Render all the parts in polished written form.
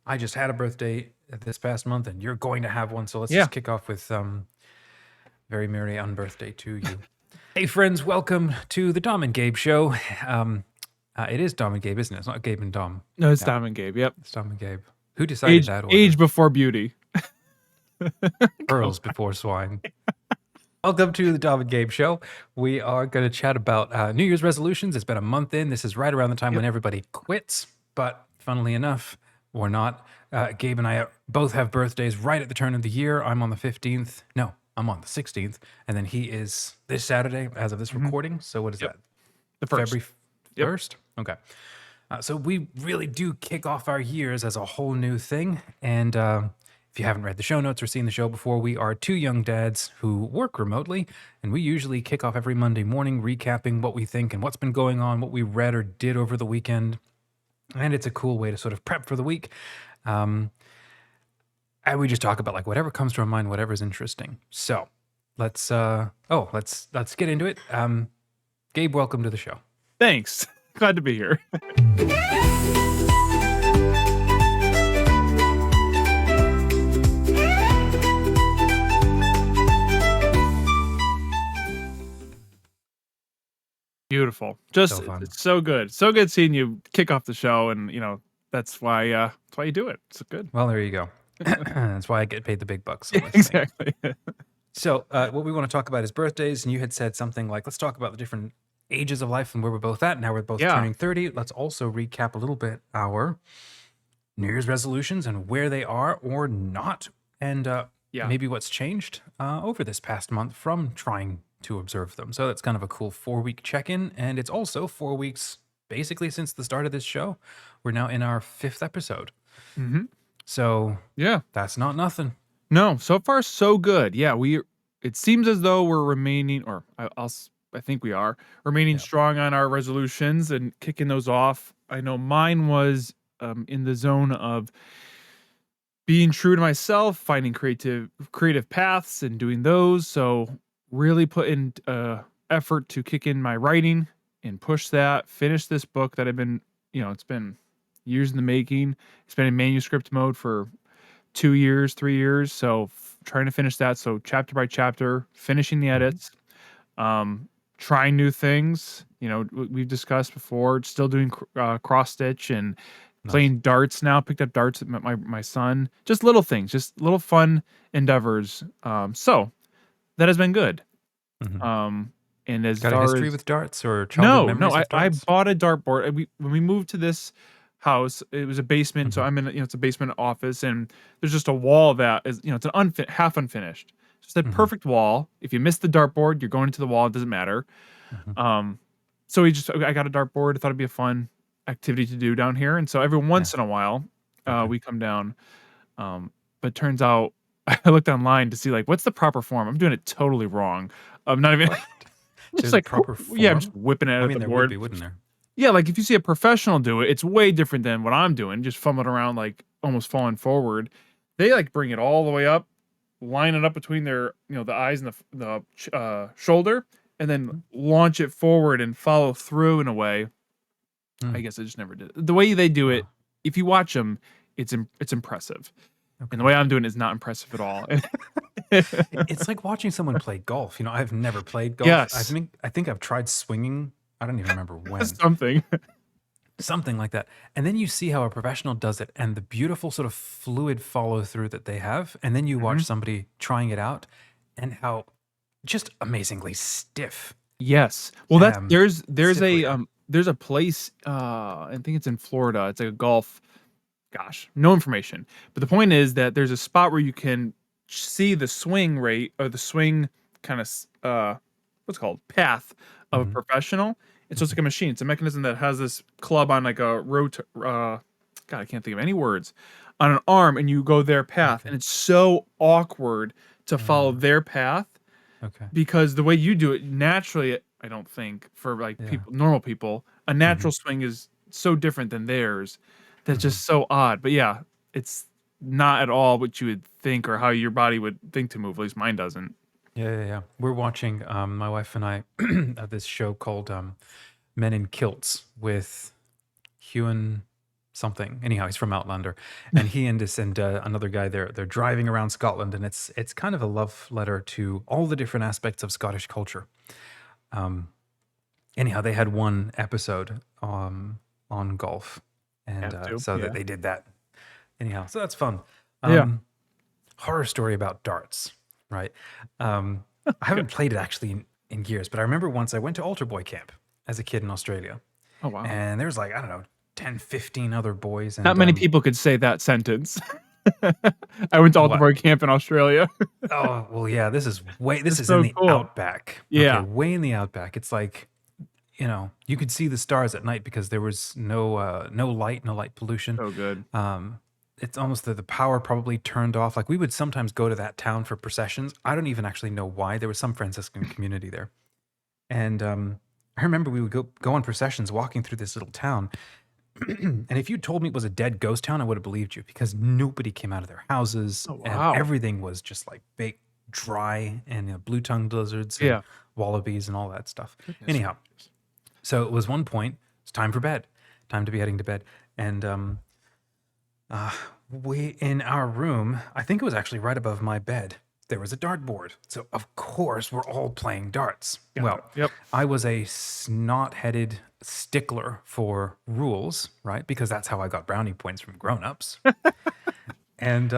I just had a birthday this past month, and you're going to have one. So let's Yeah. just kick off with very merry unbirthday to you. Hey, friends, welcome to the Dom and Gabe Show. It is Dom and Gabe, isn't it? It's not Gabe and Dom. No, it's No, Dom and Gabe. Yep. it's Dom and Gabe. Who decided that order? Age before beauty. Pearls before swine. Welcome to the Dom and Gabe Show. We are going to chat about New Year's resolutions. It's been a month in. This is right around the time when everybody quits. But funnily enough, or not, Gabe and I both have birthdays right at the turn of the year. I'm on the 15th. No, I'm on the 16th. And then he is this Saturday as of this recording. So what is that? The first. February 1st? Okay. So we really do kick off our years as a whole new thing. And if you haven't read the show notes or seen the show before, we are two young dads who work remotely, and we usually kick off every Monday morning recapping what we think and what's been going on, what we read or did over the weekend. And it's a cool way to sort of prep for the week. And we just talk about like whatever comes to our mind, whatever's interesting. So let's get into it. Gabe, welcome to the show. Thanks. Glad to be here. Beautiful. Just So fun. it's so good. So good seeing you kick off the show, and that's why you do it. It's good. Well, there you go. That's why I get paid the big bucks. On this thing. Exactly. So what we want to talk about is birthdays, and you had said something like, let's talk about the different ages of life and where we're both at. Now we're both turning 30. Let's also recap a little bit our New Year's resolutions and where they are or not, and maybe what's changed over this past month from trying to observe them. So that's kind of a cool 4-week check-in, and it's also 4 weeks basically since the start of this show. We're now in our 5th episode. Mm-hmm. So yeah, that's not nothing. No, so far so good. Yeah, it seems as though we're remaining, or I think we are remaining strong on our resolutions and kicking those off. I know mine was in the zone of being true to myself, finding creative paths and doing those. So really put in effort to kick in my writing and push that, finish this book that I've been, it's been years in the making. It's been in manuscript mode for 2 years, 3 years. So trying to finish that. So chapter by chapter, finishing the edits, trying new things. We've discussed before, still doing cross stitch and playing darts now. Picked up darts with my son. Just little things, just little fun endeavors. So that has been good. And as Got far a history as with darts or childhood memories with I darts? bought a dartboard. When we moved to this house, it was a basement, so I'm in it's a basement office, and there's just a wall that is it's an half unfinished. Just a perfect wall. If you miss the dartboard, you're going into the wall. It doesn't matter. So I got a dartboard. I thought it'd be a fun activity to do down here, and so every once in a while, we come down. But turns out I looked online to see like what's the proper form. I'm doing it totally wrong. I'm not even Just like proper form? I'm just whipping it at the there board. would be, wouldn't there? Yeah, like if you see a professional do it, it's way different than what I'm doing, just fumbling around like almost falling forward. They like bring it all the way up, line it up between their, the eyes and the shoulder, and then launch it forward and follow through in a way. I guess I just never did it. The way they do it, if you watch them, it's impressive. Okay. And the way I'm doing it is not impressive at all. It's like watching someone play golf. I've never played golf. Yes. I think I've tried swinging. I don't even remember when. Something like that. And then you see how a professional does it and the beautiful sort of fluid follow through that they have. And then you watch somebody trying it out and how just amazingly stiff. Yes. Well, there's a place, I think it's in Florida. It's like a golf, no information. But the point is that there's a spot where you can see the swing rate or the swing kind of, what's it called, path of a professional. And so it's like a machine. It's a mechanism that has this club on like a I can't think of any words, on an arm, and you go their path. And it's so awkward to follow their path. Okay. Because the way you do it naturally, I don't think for like normal people, a natural swing is so different than theirs. That's just so odd. But yeah, it's not at all what you would think or how your body would think to move. At least mine doesn't. Yeah. We're watching, my wife and I, this show called Men in Kilts with Ewan something. Anyhow, he's from Outlander, and he and this and another guy they're driving around Scotland, and it's kind of a love letter to all the different aspects of Scottish culture. Anyhow, they had one episode on golf, and Have to. so that Yeah. they did that. Anyhow, so that's fun. Yeah. Horror story about darts, right? I haven't played it actually in years, but I remember once I went to altar boy camp as a kid in Australia, Oh wow. and there was like, I don't know, 10, 15 other boys. And Not many people could say that sentence. I went to altar What? boy camp in Australia. Oh, well, yeah, this is It's in so the cool. outback. Yeah. Okay, way in the outback. It's like, you could see the stars at night because there was no light pollution. So good. It's almost the power probably turned off. Like we would sometimes go to that town for processions. I don't even actually know why. There was some Franciscan community there. And I remember we would go on processions walking through this little town. And if you told me it was a dead ghost town, I would have believed you because nobody came out of their houses. Oh, wow. And everything was just like baked dry and blue-tongued lizards and Yeah. wallabies and all that stuff. Goodness Anyhow, gracious. so it was one point, it's time for bed, time to be heading to bed. And we, in our room, I think it was actually right above my bed, there was a dartboard. So of course we're all playing darts. Got Well, it. Yep. I was a snot-headed stickler for rules, right? Because that's how I got brownie points from grown-ups. And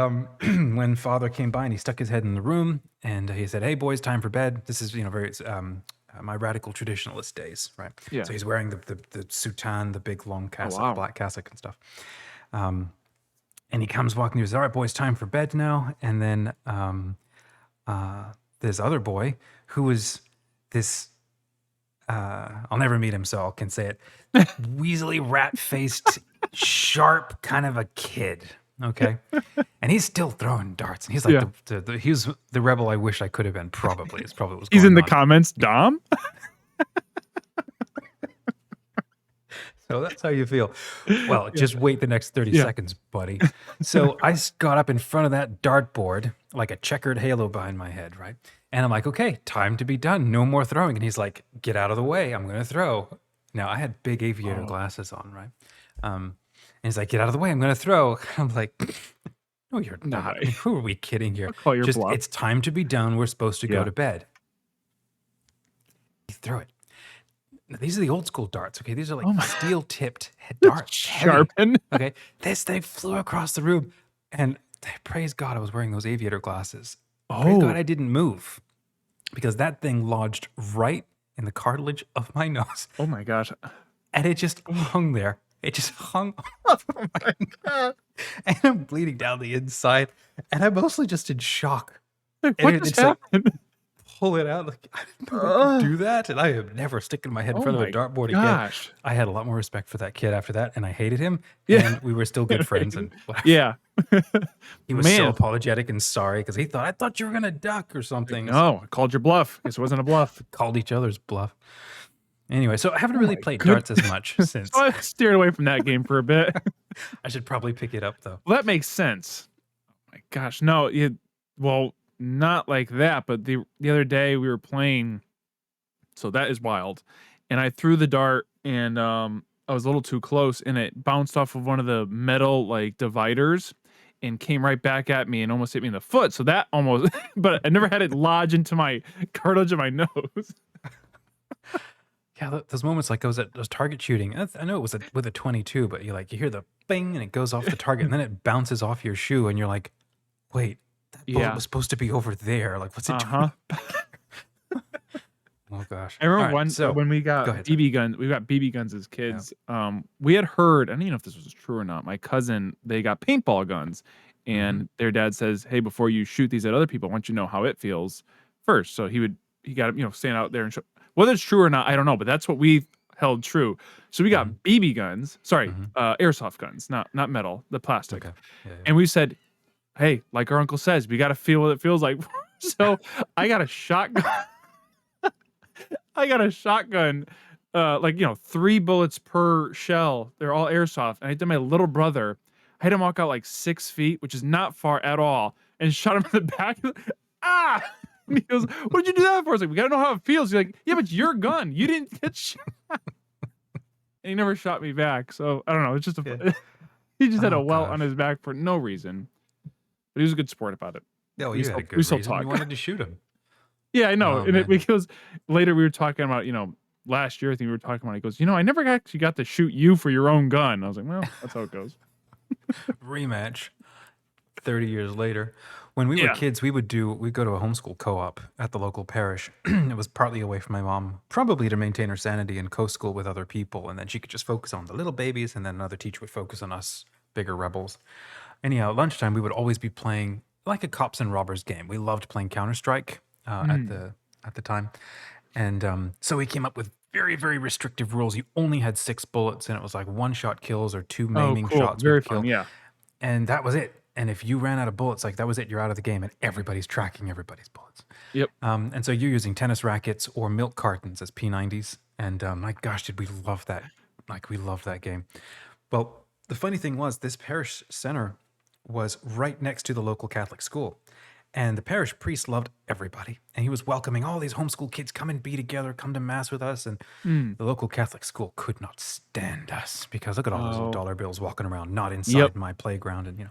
when father came by and he stuck his head in the room and he said, "Hey boys, time for bed." This is, very my radical traditionalist days, right? Yeah. So he's wearing the soutane, the big long cassock, wow. black cassock and stuff. And he comes walking through, he says, "All right, boys, time for bed now." And then this other boy who was this, I'll never meet him, so I can say it, weaselly, rat-faced, sharp kind of a kid, okay? And he's still throwing darts. And he's like, Yeah. he was the rebel I wish I could have been, probably. It's probably what was He's going in the on. comments, Dom. So that's how you feel. Well, just wait the next 30 Yeah. seconds, buddy. So I got up in front of that dartboard like a checkered halo behind my head, right? And I'm like, okay, time to be done. No more throwing. And he's like, "Get out of the way. I'm going to throw." Now, I had big aviator glasses on, right? And he's like, "Get out of the way. I'm going to throw." I'm like, "No, you're not. way. Who are we kidding here? I'll call your bluff. It's time to be done. We're supposed to go Yeah. to bed." He threw it. Now, these are the old school darts, okay? These are like steel tipped darts. heavy. Sharpen. Okay. This thing flew across the room. And praise God I was wearing those aviator glasses. Praise God I didn't move. Because that thing lodged right in the cartilage of my nose. Oh my gosh. And it just hung there. It just hung off of my nose. And I'm bleeding down the inside. And I'm mostly just in shock. What And just it's like, happened? pull it out. Like, I didn't know I could do that. And I have never sticking my head in Oh front of a my dartboard again. gosh. I had a lot more respect for that kid after that, and I hated him. Yeah. And we were still good friends. And Yeah. he was so Man. apologetic and sorry because I thought you were gonna duck or something. No, I called your bluff. Guess it wasn't a bluff. Called each other's bluff. Anyway, so I haven't really my played goodness. darts as much since. So I steered away from that game for a bit. I should probably pick it up though. Well, that makes sense. Oh my gosh. No, well, not like that, but the other day we were playing, so that is wild. And I threw the dart and I was a little too close and it bounced off of one of the metal like dividers and came right back at me and almost hit me in the foot. So that almost but I never had it lodge into my cartilage of my nose. Yeah, those moments like those target shooting. I know it was with a 22, but you hear the bing and it goes off the target and then it bounces off your shoe and you're like, wait, that bullet was supposed to be over there. Like, what's it doing? Oh gosh. I remember All right, when we got go ahead, sorry. BB guns. We got BB guns as kids. We had heard. I don't even know if this was true or not. My cousin, they got paintball guns, and their dad says, "Hey, before you shoot these at other people, I want you to know how it feels first." So he got stand out there and show. Whether it's true or not, I don't know, but that's what we held true. So we got BB guns. Sorry, airsoft guns, not metal, the plastic. Okay. Yeah. And we said, "Hey, like our uncle says, we got to feel what it feels like." So I got a shotgun. I got a shotgun, 3 bullets per shell. They're all airsoft. And I did my little brother. I had him walk out like 6 feet, which is not far at all, and shot him in the back. Ah! And he goes, "What did you do that for?" I was like, "We got to know how it feels." He's like, "Yeah, but it's your gun. You didn't get shot." And he never shot me back. So I don't know. It's just He just had a Oh welt on gosh. his back for no reason, but he was a good sport about it. Oh, We you had a still we good still reason. You talk. wanted to shoot him. Yeah, I know, Oh and it man. because later we were talking about, last year, I think we were talking about, he goes, "I never actually got to shoot you for your own gun." I was like, "Well, that's how it goes." Rematch 30 years later. When we were Yeah. kids, we'd go to a homeschool co-op at the local parish. It was partly away from my mom, probably to maintain her sanity and co-school with other people, and then she could just focus on the little babies, and then another teacher would focus on us bigger rebels. Anyhow, at lunchtime we would always be playing like a cops and robbers game. We loved playing Counter-Strike Mm. at the time. And so we came up with very, very restrictive rules. You only had 6 bullets, and it was like one-shot kills or 2 Oh, maiming cool. shots Very would fun, kill. yeah. And that was it. And if you ran out of bullets, like that was it. You're out of the game, and everybody's tracking everybody's bullets. Yep. And so you're using tennis rackets or milk cartons as P90s. And my gosh, did we love that? Like we loved that game. Well, the funny thing was, this parish center was right next to the local Catholic school. And the parish priest loved everybody. And he was welcoming all these homeschool kids, come and be together, come to mass with us. And Mm. the local Catholic school could not stand us because look at all those little Oh. dollar bills walking around, not Yep. inside my playground. And, at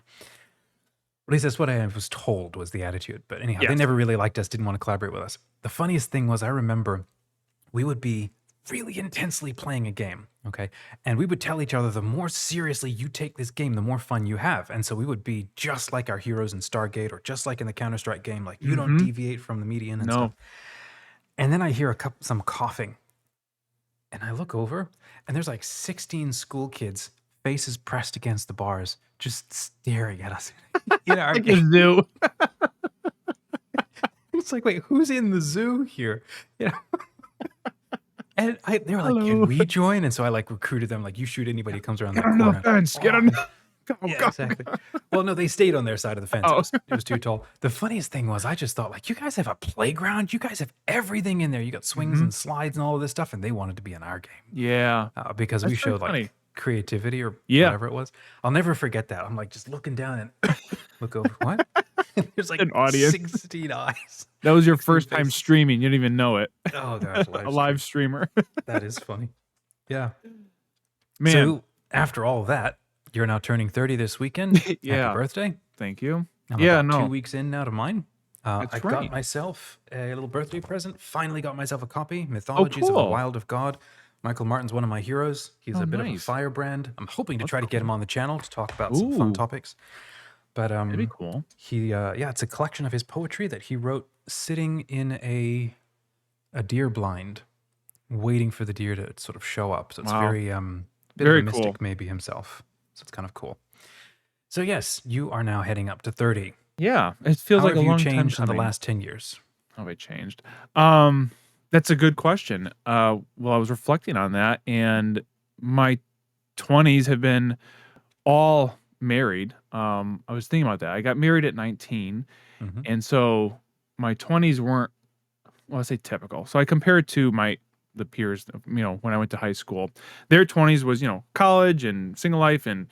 least that's what I was told was the attitude. But anyhow, they Yes. never really liked us, didn't want to collaborate with us. The funniest thing was, I remember we would be really intensely playing a game, okay? And we would tell each other, the more seriously you take this game, the more fun you have. And so we would be just like our heroes in Stargate or just like in the Counter-Strike game, like you don't Mhm. deviate from the median and stuff. No. And then I hear some coughing. And I look over, and there's like 16 school kids, faces pressed against the bars, just staring at us in our Like game. a zoo. It's like, wait, who's in the zoo here? You know? And they were like, "Can Hello. we join?" And so I like recruited them, like, "You shoot anybody who comes around Get that on the corner." fence. Get Oh, on. Go, yeah, go. exactly. Well, no, they stayed on their side of the fence. Oh. It was too tall. The funniest thing was, I just thought, like, you guys have a playground. You guys have everything in there. You got swings Mhm. and slides and all of this stuff, and they wanted to be in our game Yeah. because we That's very showed funny. like creativity or Yeah. whatever it was. I'll never forget that. I'm like just looking down and look over. What? There's like An audience. 16 eyes. That was your 16 first time faces. streaming. You didn't even know it. Oh gosh, A live streamer. That is funny. Yeah. Man. So after all of that, you're now turning 30 this weekend. Happy Yeah. birthday. Thank you. I'm Yeah, about 2 no. weeks in now to mine. That's I right. got myself a little birthday present. Finally got myself a copy. Mythologies of the cool. Wild of God. Michael Martin's one of my heroes. He's Oh, a bit of a nice. firebrand. I'm hoping to That's try to get cool. him on the channel to talk about some fun Ooh. topics. But That'd be cool. it's a collection of his poetry that he wrote sitting in a deer blind, waiting for the deer to sort of show up. So it's Wow. very bit Very of a cool. mystic maybe himself. So it's kind of cool. So yes, you are now heading up to 30. Yeah. It feels How like have a you long time changed in the coming. last 10 years? How have I changed? That's a good question. Well, I was reflecting on that, and my 20s have been all married. I was thinking about that. I got married at 19, Mhm. and so my 20s weren't, well, I say typical. So I compare it to the peers, when I went to high school. Their 20s was, college and single life and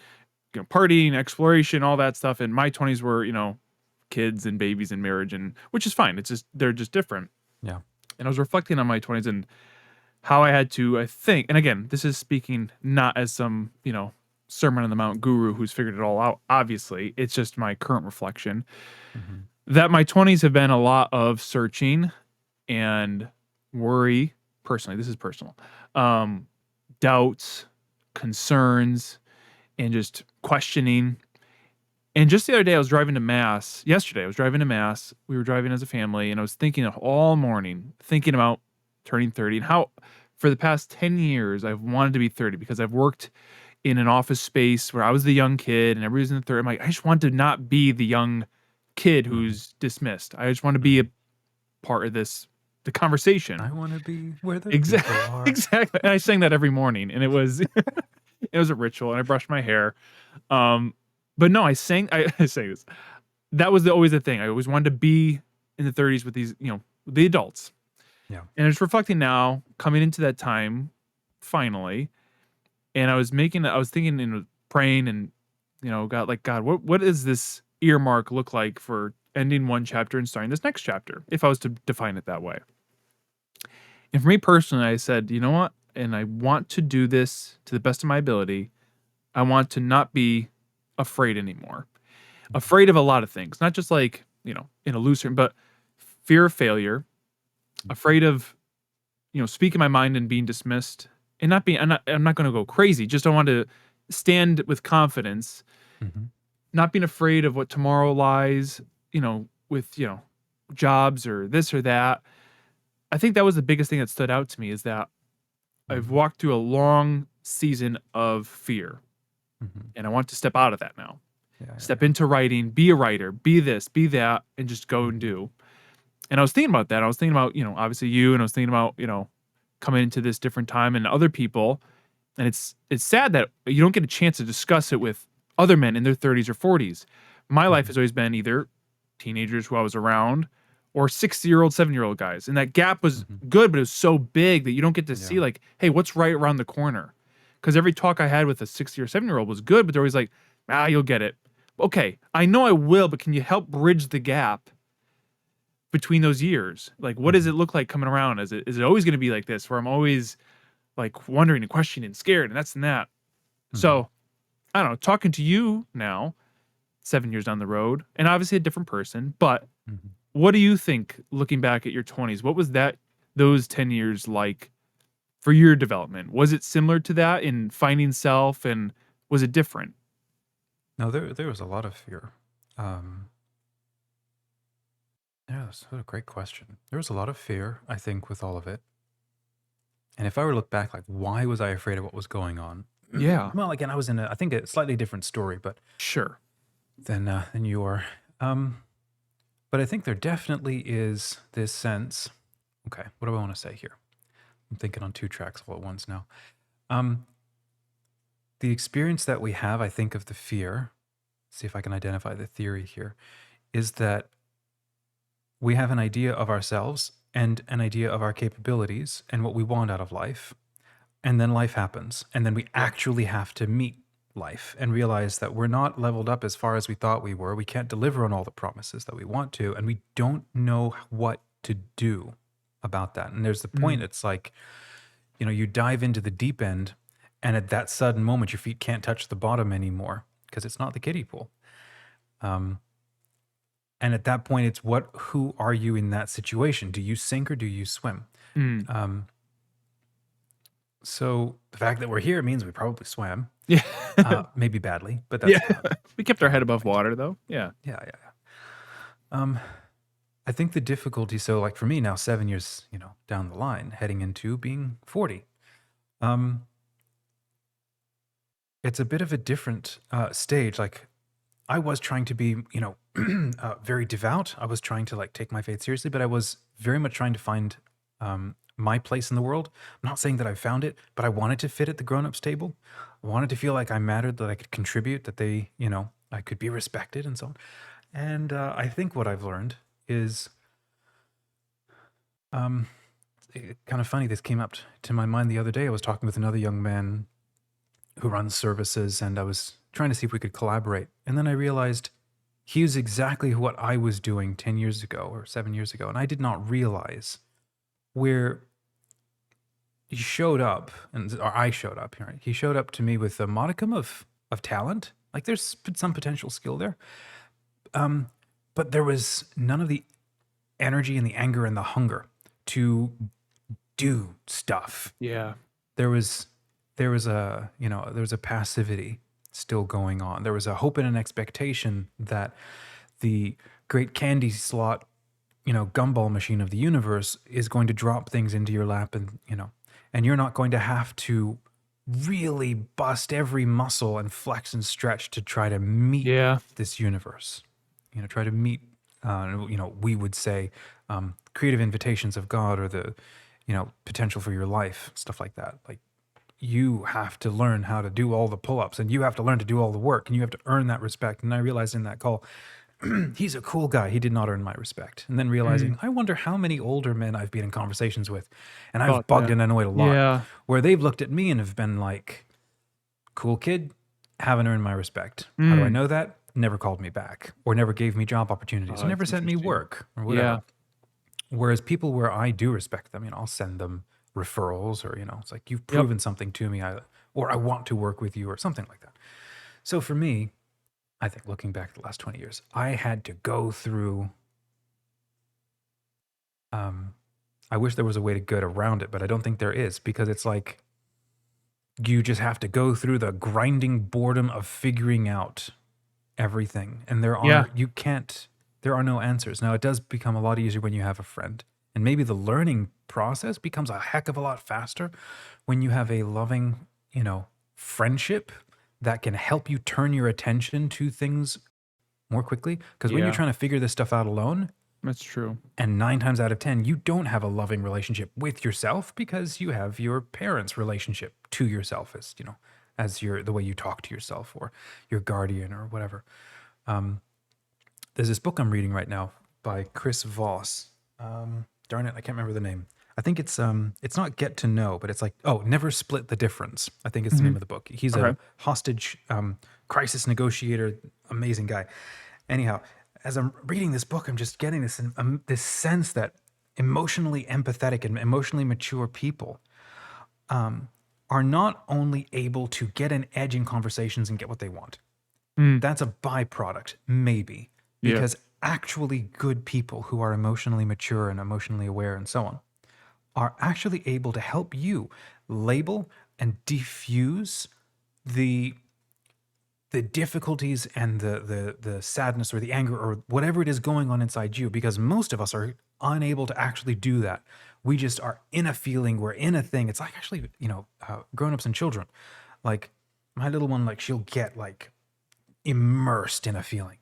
partying, exploration, all that stuff. And my 20s were, kids and babies and marriage, and which is fine. It's just they're just different. Yeah. And I was reflecting on my 20s and how I had to, I think, and again, this is speaking not as some, Sermon on the Mount guru who's figured it all out. Obviously, it's just my current reflection Mhm. that my 20s have been a lot of searching and worry. Personally, this is personal. Doubts, concerns, and just questioning. And just the other day, I was driving to Mass. Yesterday, I was driving to Mass. We were driving as a family, and I was thinking all morning, thinking about turning 30 and how, for the past 10 years, I've wanted to be 30 because I've worked in an office space where I was the young kid and everybody's in the 30. I'm like, I just want to not be the young kid who's dismissed. I just want to be a part of the conversation. I want to be where the Exactly. people are. Exactly. And I sang that every morning, and it was it was a ritual, and I brushed my hair. But no, I sang this. That was always the thing. I always wanted to be in the 30s with these, the adults. Yeah. And it's reflecting now, coming into that time, finally. And I was thinking and praying and, God, what does this earmark look like for ending one chapter and starting this next chapter, if I was to define it that way? And for me personally, I said, you know what? And I want to do this to the best of my ability. I want to not be afraid anymore. Afraid of a lot of things, not just like, in a loose term, but fear of failure, afraid of, speaking my mind and being dismissed and not being, I'm not going to go crazy. Just don't want to stand with confidence, Mhm. not being afraid of what tomorrow lies, with, jobs or this or that. I think that was the biggest thing that stood out to me is that I've Mhm. walked through a long season of fear Mhm. and I want to step out of that now. Yeah, yeah, Step yeah. into writing, be a writer, be this, be that, and just go and Mhm. do. And I was thinking about that. I was thinking about, obviously you, and I was thinking about, coming into this different time and other people. And it's sad that you don't get a chance to discuss it with other men in their 30s or 40s. My life Mhm. has always been either teenagers who I was around or 60-year-old, 7-year-old guys. And that gap was Mhm. good, but it was so big that you don't get to Yeah. see like, hey, what's right around the corner? Because every talk I had with a 60 or 7-year-old was good, but they're always like, you'll get it. Okay, I know I will, but can you help bridge the gap between those years? Like, what does Mhm. it look like coming around? Is it always going to be like this, where I'm always like wondering and questioning and scared and that's and that? Mhm. So I don't know. Talking to you now, 7 years down the road, and obviously a different person, but Mhm. what do you think, looking back at your 20s? What was those 10 years like for your development? Was it similar to that in finding self, and was it different? No, there was a lot of fear. Um, yeah, that's a great question. There was a lot of fear, I think, with all of it. And if I were to look back, like, why was I afraid of what was going on? Yeah, Well, again, I was in I think, a slightly different story, but sure. than you are. Um, but I think there definitely is this sense. Okay, what do I want to say here? I'm thinking on two tracks all at once now. Um, the experience that we have, I think, of the fear. See if I can identify the theory here. Is that we have an idea of ourselves and an idea of our capabilities and what we want out of life. And then life happens. And then we Yep. actually have to meet life and realize that we're not leveled up as far as we thought we were. We can't deliver on all the promises that we want to. And we don't know what to do about that. And there's the point, Mm, it's like, you dive into the deep end, and at that sudden moment, your feet can't touch the bottom anymore because it's not the kiddie pool. Um, and at that point, it's who are you in that situation? Do you sink or do you swim? mm. Um, so the fact that we're here means we probably swam, Yeah. maybe badly, but Yeah. that's We kept our kind head of the above point. water though. Yeah. Yeah, yeah, yeah. I think the difficulty. So, like for me now, 7 years, down the line, heading into being 40, um, it's a bit of a different stage. Like I was trying to be, very devout. I was trying to like take my faith seriously, but I was very much trying to find my place in the world. I'm not saying that I found it, but I wanted to fit at the grown-ups table. I wanted to feel like I mattered, that I could contribute, that I could be respected and so on. And I think what I've learned is um, kind of funny. This came up to my mind the other day. I was talking with another young man who runs services, and I was trying to see if we could collaborate. And then I realized he was exactly what I was doing 10 years ago or 7 years ago. And I did not realize where he showed up, or I showed up, right? He showed up to me with a modicum of talent. Like there's some potential skill there. Um, but there was none of the energy and the anger and the hunger to do stuff. Yeah. There was there was a passivity still going on. There was a hope and an expectation that the great candy slot, gumball machine of the universe is going to drop things into your lap, and you're not going to have to really bust every muscle and flex and stretch to try to meet Yeah. this universe. Try to meet, we would say, creative invitations of God, or the, potential for your life, stuff like that. Like you have to learn how to do all the pull-ups, and you have to learn to do all the work, and you have to earn that respect. And I realized in that call, he's a cool guy. He did not earn my respect. And then Mm. realizing, I wonder how many older men I've been in conversations with, and I've Thought bugged that. and annoyed a lot, Yeah. where they've looked at me and have been like, cool kid, haven't earned my respect. How do I Mm. know that? Never called me back, or never gave me job opportunities, Oh, or never that's sent me interesting. work, or Yeah. whatever. Whereas people where I do respect them, I'll send them referrals, or, it's like, you've Yep. proven something to me, or I want to work with you, or something like that. So for me, I think looking back at the last 20 years, I had to go through. I wish there was a way to get around it, but I don't think there is, because it's like you just have to go through the grinding boredom of figuring out everything, and Yeah, there are no answers. Now, it does become a lot easier when you have a friend, and maybe the learning process becomes a heck of a lot faster when you have a loving, friendship that can help you turn your attention to things more quickly. Because when you're yeah, trying to figure this stuff out alone, that's true. and 9 times out of 10, you don't have a loving relationship with yourself, because you have your parents' relationship to yourself as the way you talk to yourself, or your guardian, or whatever. There's this book I'm reading right now by Chris Voss. Darn it, I can't remember the name. I think it's not Get to Know, but it's like, Never Split the Difference, I think is the name Mhm. of the book. He's Okay. a hostage crisis negotiator, amazing guy. Anyhow, as I'm reading this book, I'm just getting this sense that emotionally empathetic and emotionally mature people are not only able to get an edge in conversations and get what they want. Mm, That's a byproduct, maybe, yeah. because actually good people who are emotionally mature and emotionally aware and so on are actually able to help you label and diffuse the difficulties and the sadness or the anger or whatever it is going on inside you, because most of us are unable to actually do that. We just are in a feeling, we're in a thing. It's like, actually, grown-ups and children, like my little one, like she'll get like immersed in a feeling,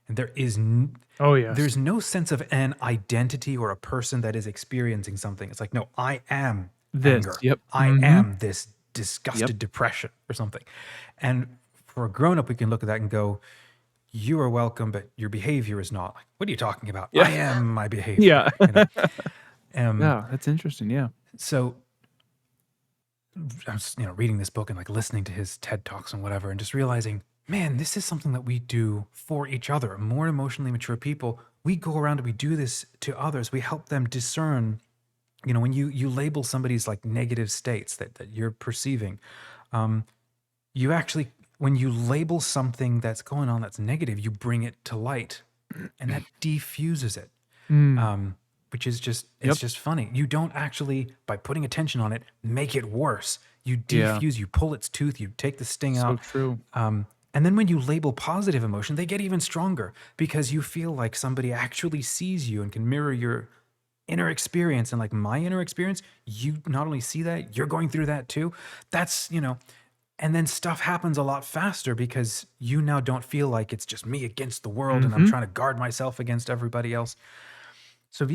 and Oh, yes. there's no sense of an identity or a person that is experiencing something. It's like, no, I am This, anger, yep. I Mhm. am this Yep. disgusted depression or something. And for a grown-up, we can look at that and go, you are welcome, but your behavior is not. Like, what are you talking about? Yeah. I am my behavior. Yeah. Um Yeah, that's interesting, yeah. so I was, reading this book and like listening to his TED Talks and whatever, and just realizing, man, this is something that we do for each other. More emotionally mature people, we go around and we do this to others. We help them discern, when you label somebody's like negative states that you're perceiving, you actually, when you label something that's going on that's negative, you bring it to light, and that defuses it. Mm, Which is just, it's yep. just funny. You don't actually, by putting attention on it, make it worse. You Yeah, defuse, you pull its tooth, you take the sting so out. true. And then when you label positive emotion, they get even stronger, because you feel like somebody actually sees you and can mirror your inner experience. And like my inner experience, you not only see that, you're going through that too. That's, and then stuff happens a lot faster, because you now don't feel like it's just me against the world and I'm Mhm. trying to guard myself against everybody else. So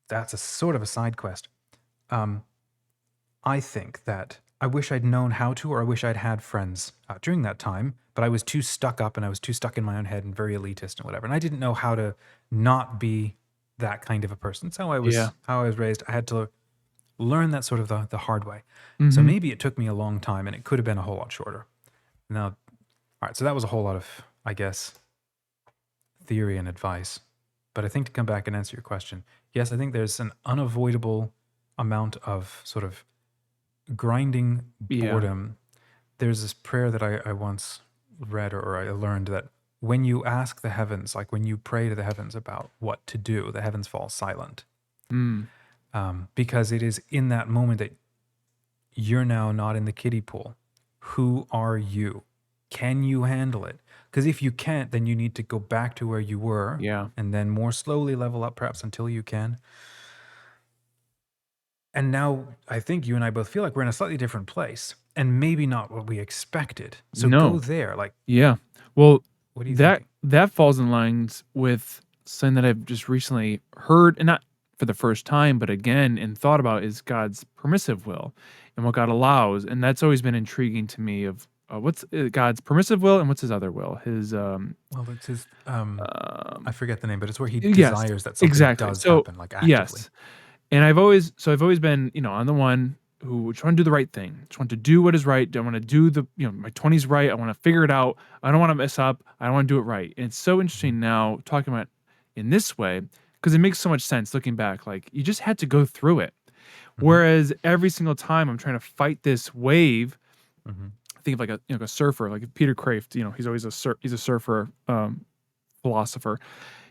that's a sort of a side quest. Um, I think that I wish I'd known how to, or I wish I'd had friends during that time, but I was too stuck up and I was too stuck in my own head and very elitist and whatever. And I didn't know how to not be that kind of a person. It's Yeah. how I was raised. I had to learn that sort of the hard way. So Mhm. maybe it took me a long time, and it could have been a whole lot shorter. Now, all right. So that was a whole lot of, I guess, theory and advice. But I think, to come back and answer your question, yes, I think there's an unavoidable amount of sort of grinding Yeah. boredom. There's this prayer that I once read, or I learned, that when you ask the heavens, like when you pray to the heavens about what to do, the heavens fall silent. Mm, Because it is in that moment that you're now not in the kiddie pool. Who are you? Can you handle it? Because if you can't, then you need to go back to where you were, yeah. and then more slowly level up, perhaps, until you can. And now I think you and I both feel like we're in a slightly different place, and maybe not what we expected. So go No. there. Like, Yeah. Well, what are you that thinking? that falls in lines with something that I've just recently heard, and not for the first time, but again and thought about, is God's permissive will and what God allows, and that's always been intriguing to me. Of what's God's permissive will and what's His other will? His Well, it's his, I um forget the name, but it's where he yes, desires that something exactly. does So happen, like actively. yes, and I've always been, on the one who trying to do the right thing, just want to do what is right. Don't want to do my 20s right. I want to figure it out. I don't want to mess up. I don't want to do it right. And it's so Mhm, interesting now talking about in this way, because it makes so much sense looking back. Like, you just had to go through it. mhm, Whereas every single time I'm trying to fight this wave, mhm, think of like a surfer, like Peter Kraft, he's always he's a surfer, philosopher.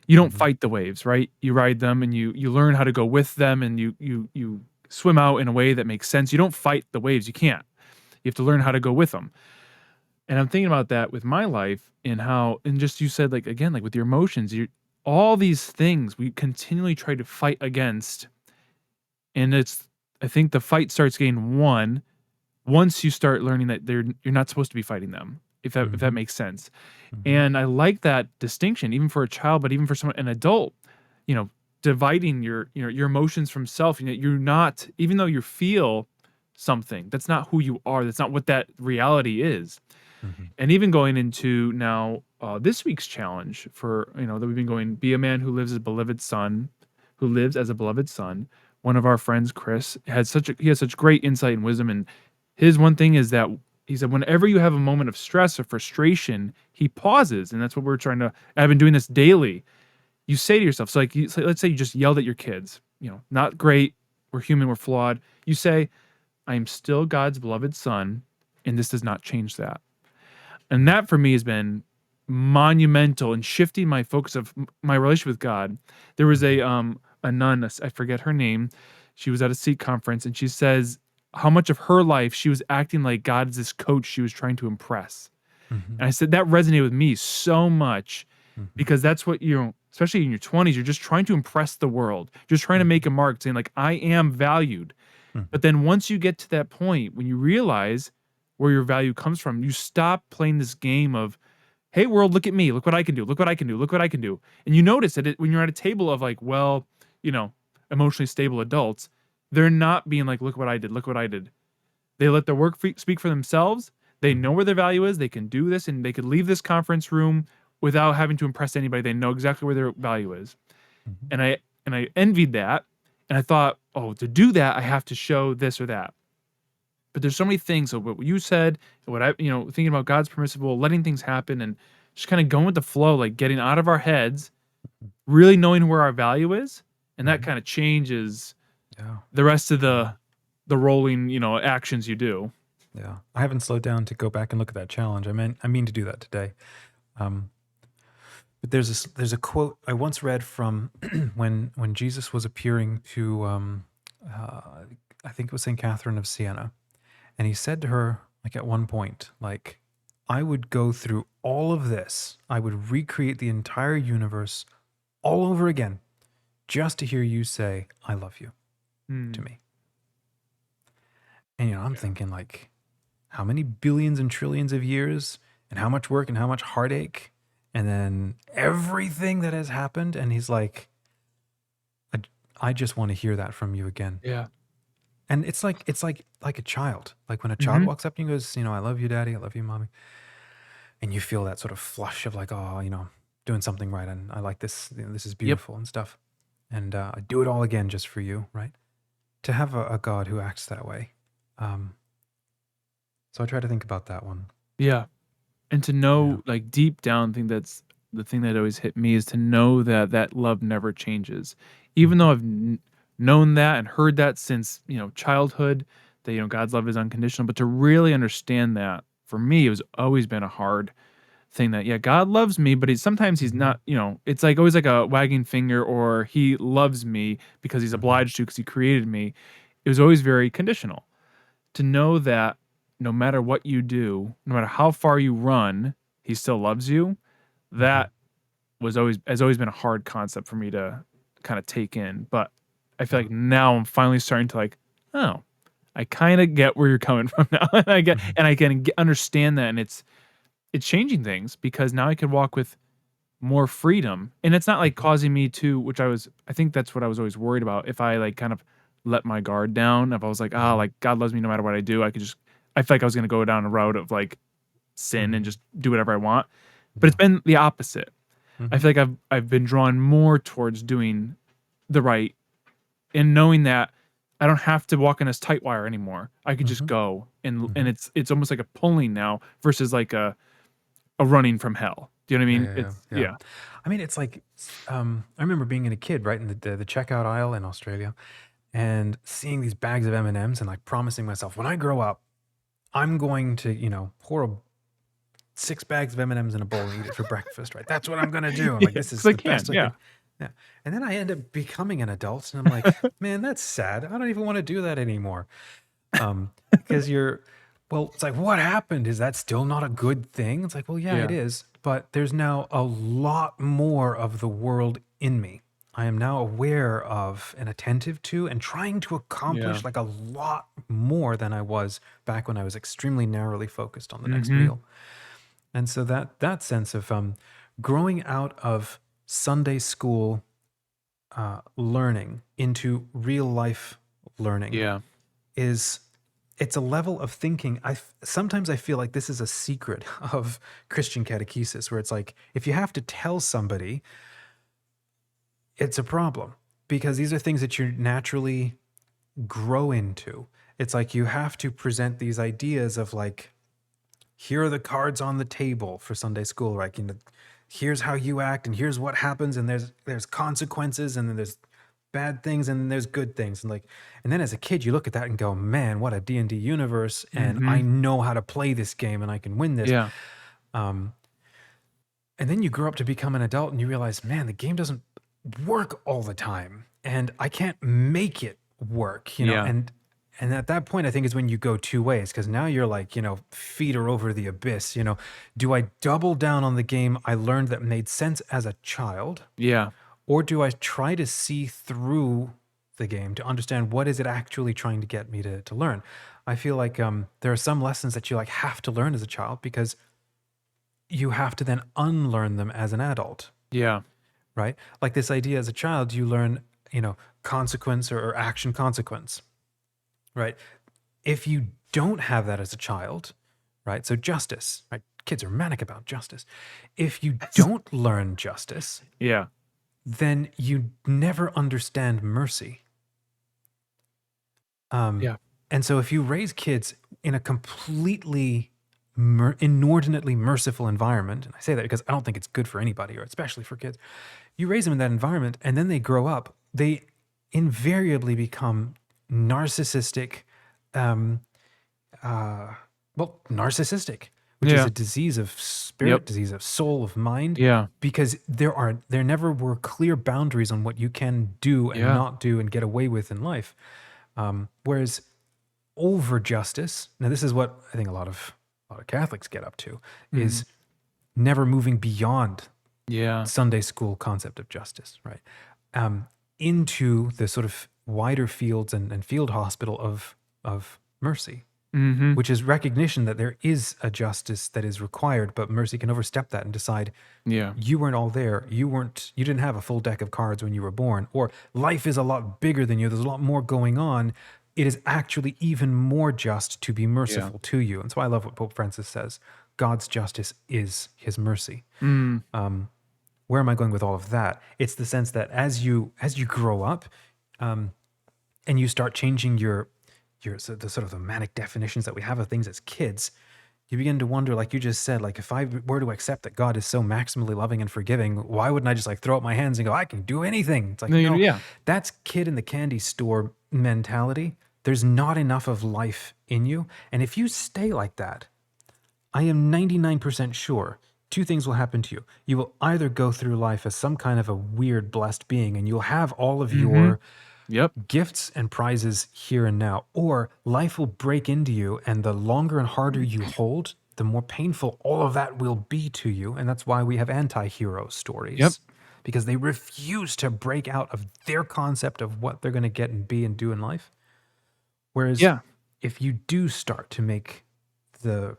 You don't Mhm. fight the waves, right? You ride them and you learn how to go with them, and you swim out in a way that makes sense. You don't fight the waves. You can't. You have to learn how to go with them. And I'm thinking about that with my life and how, and just you said, like, again, like with your emotions, all these things we continually try to fight against. And I think the fight starts getting won once you start learning that you're not supposed to be fighting them, if that Mhm. makes sense. Mhm. And I like that distinction, even for a child, but even for someone, an adult, you know, dividing your emotions from self. You're not, even though you feel something, that's not who you are. That's not what that reality is. Mhm. And even going into now, this week's challenge for, that we've been going, be a man who lives as a beloved son. One of our friends, Chris, he has such great insight and wisdom. And his one thing is that he said, whenever you have a moment of stress or frustration, he pauses. And that's what we're trying to, I've been doing this daily. You say to yourself, so like, so let's say you just yelled at your kids, not great. We're human, we're flawed. You say, I am still God's beloved son, and this does not change that. And that for me has been monumental in shifting my focus of my relationship with God. There was Mhm. a nun, I forget her name. She was at a Sikh conference, and she says how much of her life she was acting like God is this coach she was trying to impress. Mhm. And I said that resonated with me so much, Mhm. because that's what, especially in your 20s, you're just trying to impress the world, just trying to make Mhm. a mark, saying like, I am valued. Mhm. But then once you get to that point, when you realize where your value comes from, you stop playing this game of, hey world, look at me, look what I can do, look what I can do, look what I can do. And you notice that when you're at a table of like, well, you know, emotionally stable adults, they're not being like, look what I did, look what I did. They let their work speak for themselves. They know Mhm. where their value is. They can do this, and they could leave this conference room without having to impress anybody. They know exactly where their value is. Mhm. And I envied that. And I thought, oh, to do that, I have to show this or that. But there's so many things of what you said, and what I, thinking about God's permissible, letting things happen, and just kind of going with the flow, like getting out of our heads, really knowing where our value is, and that Mhm. kind of changes Yeah. the rest of Yeah. the rolling, actions you do. Yeah. I haven't slowed down to go back and look at that challenge. I mean to do that today. Um, but there's a quote I once read from when Jesus was appearing to uh, I think it was Saint Catherine of Siena, and he said to her, like at one point, like, I would go through all of this. I would recreate the entire universe all over again just to hear you say I love you to Hmm. me. And I'm thinking, like, how many billions and trillions of years and how much work and how much heartache and then everything that has happened. And he's like, I, I just want to hear that from you again. Yeah. And it's like a child. Like when a child Mhm. walks up to you and goes, I love you, daddy. I love you, mommy. And you feel that sort of flush of like, oh, doing something right. And I like this. This is Yep. beautiful and stuff. And I do it all again just for you, right? To have a God who acts that way. Um, so I try to think about that one. Yeah. And to Yeah. know, like, deep down, think that's the thing that always hit me, is to know that that love never changes. Even Mhm. though I've known that and heard that since, childhood, that, God's love is unconditional, but to really understand that, for me, it was always been a hard thing, that, yeah, God loves me, but sometimes he's Mhm. not, it's like always like a wagging finger, or he loves me because he's Mhm. obliged to, because he created me. It was always very conditional. To know that no matter what you do, no matter how far you run, he still loves you. Mhm. That has always been a hard concept for me to kind of take in. But I feel Yeah. like now I'm finally starting to like, oh, I kind of get where you're coming from now. And Mhm. I can understand that, and it's changing things, because now I can walk with more freedom. And it's not like Mhm. causing me to, I think that's what I was always worried about. If I like kind of let my guard down, if I was like, ah, Mhm. like God loves me no matter what I do, I feel like I was going to go down a route of like sin and Mhm. just do whatever I want. But it's Yeah. been the opposite. I Mhm. feel like I've been drawn more towards doing the right, and knowing that I don't have to walk in this tight wire anymore. I could just Mhm. go, and Mhm. it's almost like a pulling now versus like a running from hell. Do you know what I Yeah, mean? yeah, yeah, It's yeah. yeah. I mean, it's like I remember being a kid, right, in the checkout aisle in Australia, and seeing these bags of M&Ms and like promising myself, when I grow up, I'm going to, pour 6 bags of M&Ms in a bowl and eat it for breakfast, right? That's what I'm gonna do. Yeah, Like, this 'cause is I the can, best I yeah. can. Yeah. And then I end up becoming an adult, and I'm like, man, that's sad. I don't even want to do that anymore. Because well, it's like, what happened? Is that still not a good thing? It's like, well, yeah, it Yeah, is. But there's now a lot more of the world in me. I am now aware of and attentive to and trying to yeah. accomplish like a lot more than I was back when I was extremely narrowly focused on the next Mhm. meal. And so that sense of growing out of Sunday school learning into real life learning Yeah. is it's a level of thinking. Sometimes I feel like this is a secret of Christian catechesis, where it's like if you have to tell somebody, it's a problem because these are things that you naturally grow into. It's like you have to present these ideas of like, here are the cards on the table for Sunday school, right? Here's how you act, and here's what happens, and there's consequences, and then there's bad things, and then there's good things, and then as a kid, you look at that and go, man, what a D&D universe, and I Mhm. know how to play this game, and I can win this. Yeah. Um, and then you grow up to become an adult, and you realize, man, the game doesn't work all the time, and I can't make it work, Yeah. and at that point, I think is when you go two ways because now you're like, feet are over the abyss. Do I double down on the game I learned that made sense as a child, Yeah. or do I try to see through the game to understand what is it actually trying to get me to learn? I feel like there are some lessons that you like have to learn as a child because you have to then unlearn them as an adult, Yeah. right? Like this idea as a child, you learn, consequence or action consequence, right? If you don't have that as a child, right? So justice, right? Kids are manic about justice. If you don't learn justice, Yeah. then you never understand mercy. Um, Yeah. and so if you raise kids in a completely inordinately merciful environment, and I say that because I don't think it's good for anybody, or especially for kids, you raise them in that environment and then they grow up, they invariably become narcissistic, um, narcissistic, which is Yeah. a disease of Yep. spirit, disease of soul, of mind, Yeah. because there never were clear boundaries on what you can do and Yeah. not do and get away with in life. Whereas over justice, now this is what I think a lot of Catholics get up to, Mhm. is never moving beyond Yeah. Sunday school concept of justice, right? Um, into the sort of wider fields and field hospital of mercy, Mhm. which is recognition that there is a justice that is required, but mercy can overstep that and decide Yeah. you weren't all there. You didn't have a full deck of cards when you were born, or life is a lot bigger than you. There's a lot more going on. It is actually even more just to be Yeah. merciful to you. And so I love what Pope Francis says. God's justice is his mercy. Mm. Where am I going with all of that? It's the sense that as you grow up, and you start changing the sort of the manic definitions that we have of things as kids, you begin to wonder, like you just said, like if I were to accept that God is so maximally loving and forgiving, why wouldn't I just like throw up my hands and go, I can do anything? It's like, no, Yeah. that's kid in the candy store mentality. There's not enough of life in you. And if you stay like that, I am 99% sure two things will happen to you. You will either go through life as some kind of a weird blessed being and you'll have all of Mhm. your Yep. gifts and prizes here and now, or life will break into you, and the longer and harder you hold, the more painful all of that will be to you. And that's why we have anti-hero Yep. stories, because they refuse to break out of their concept of what they're going to get and be and do in life. Whereas Yeah. if you do start to make the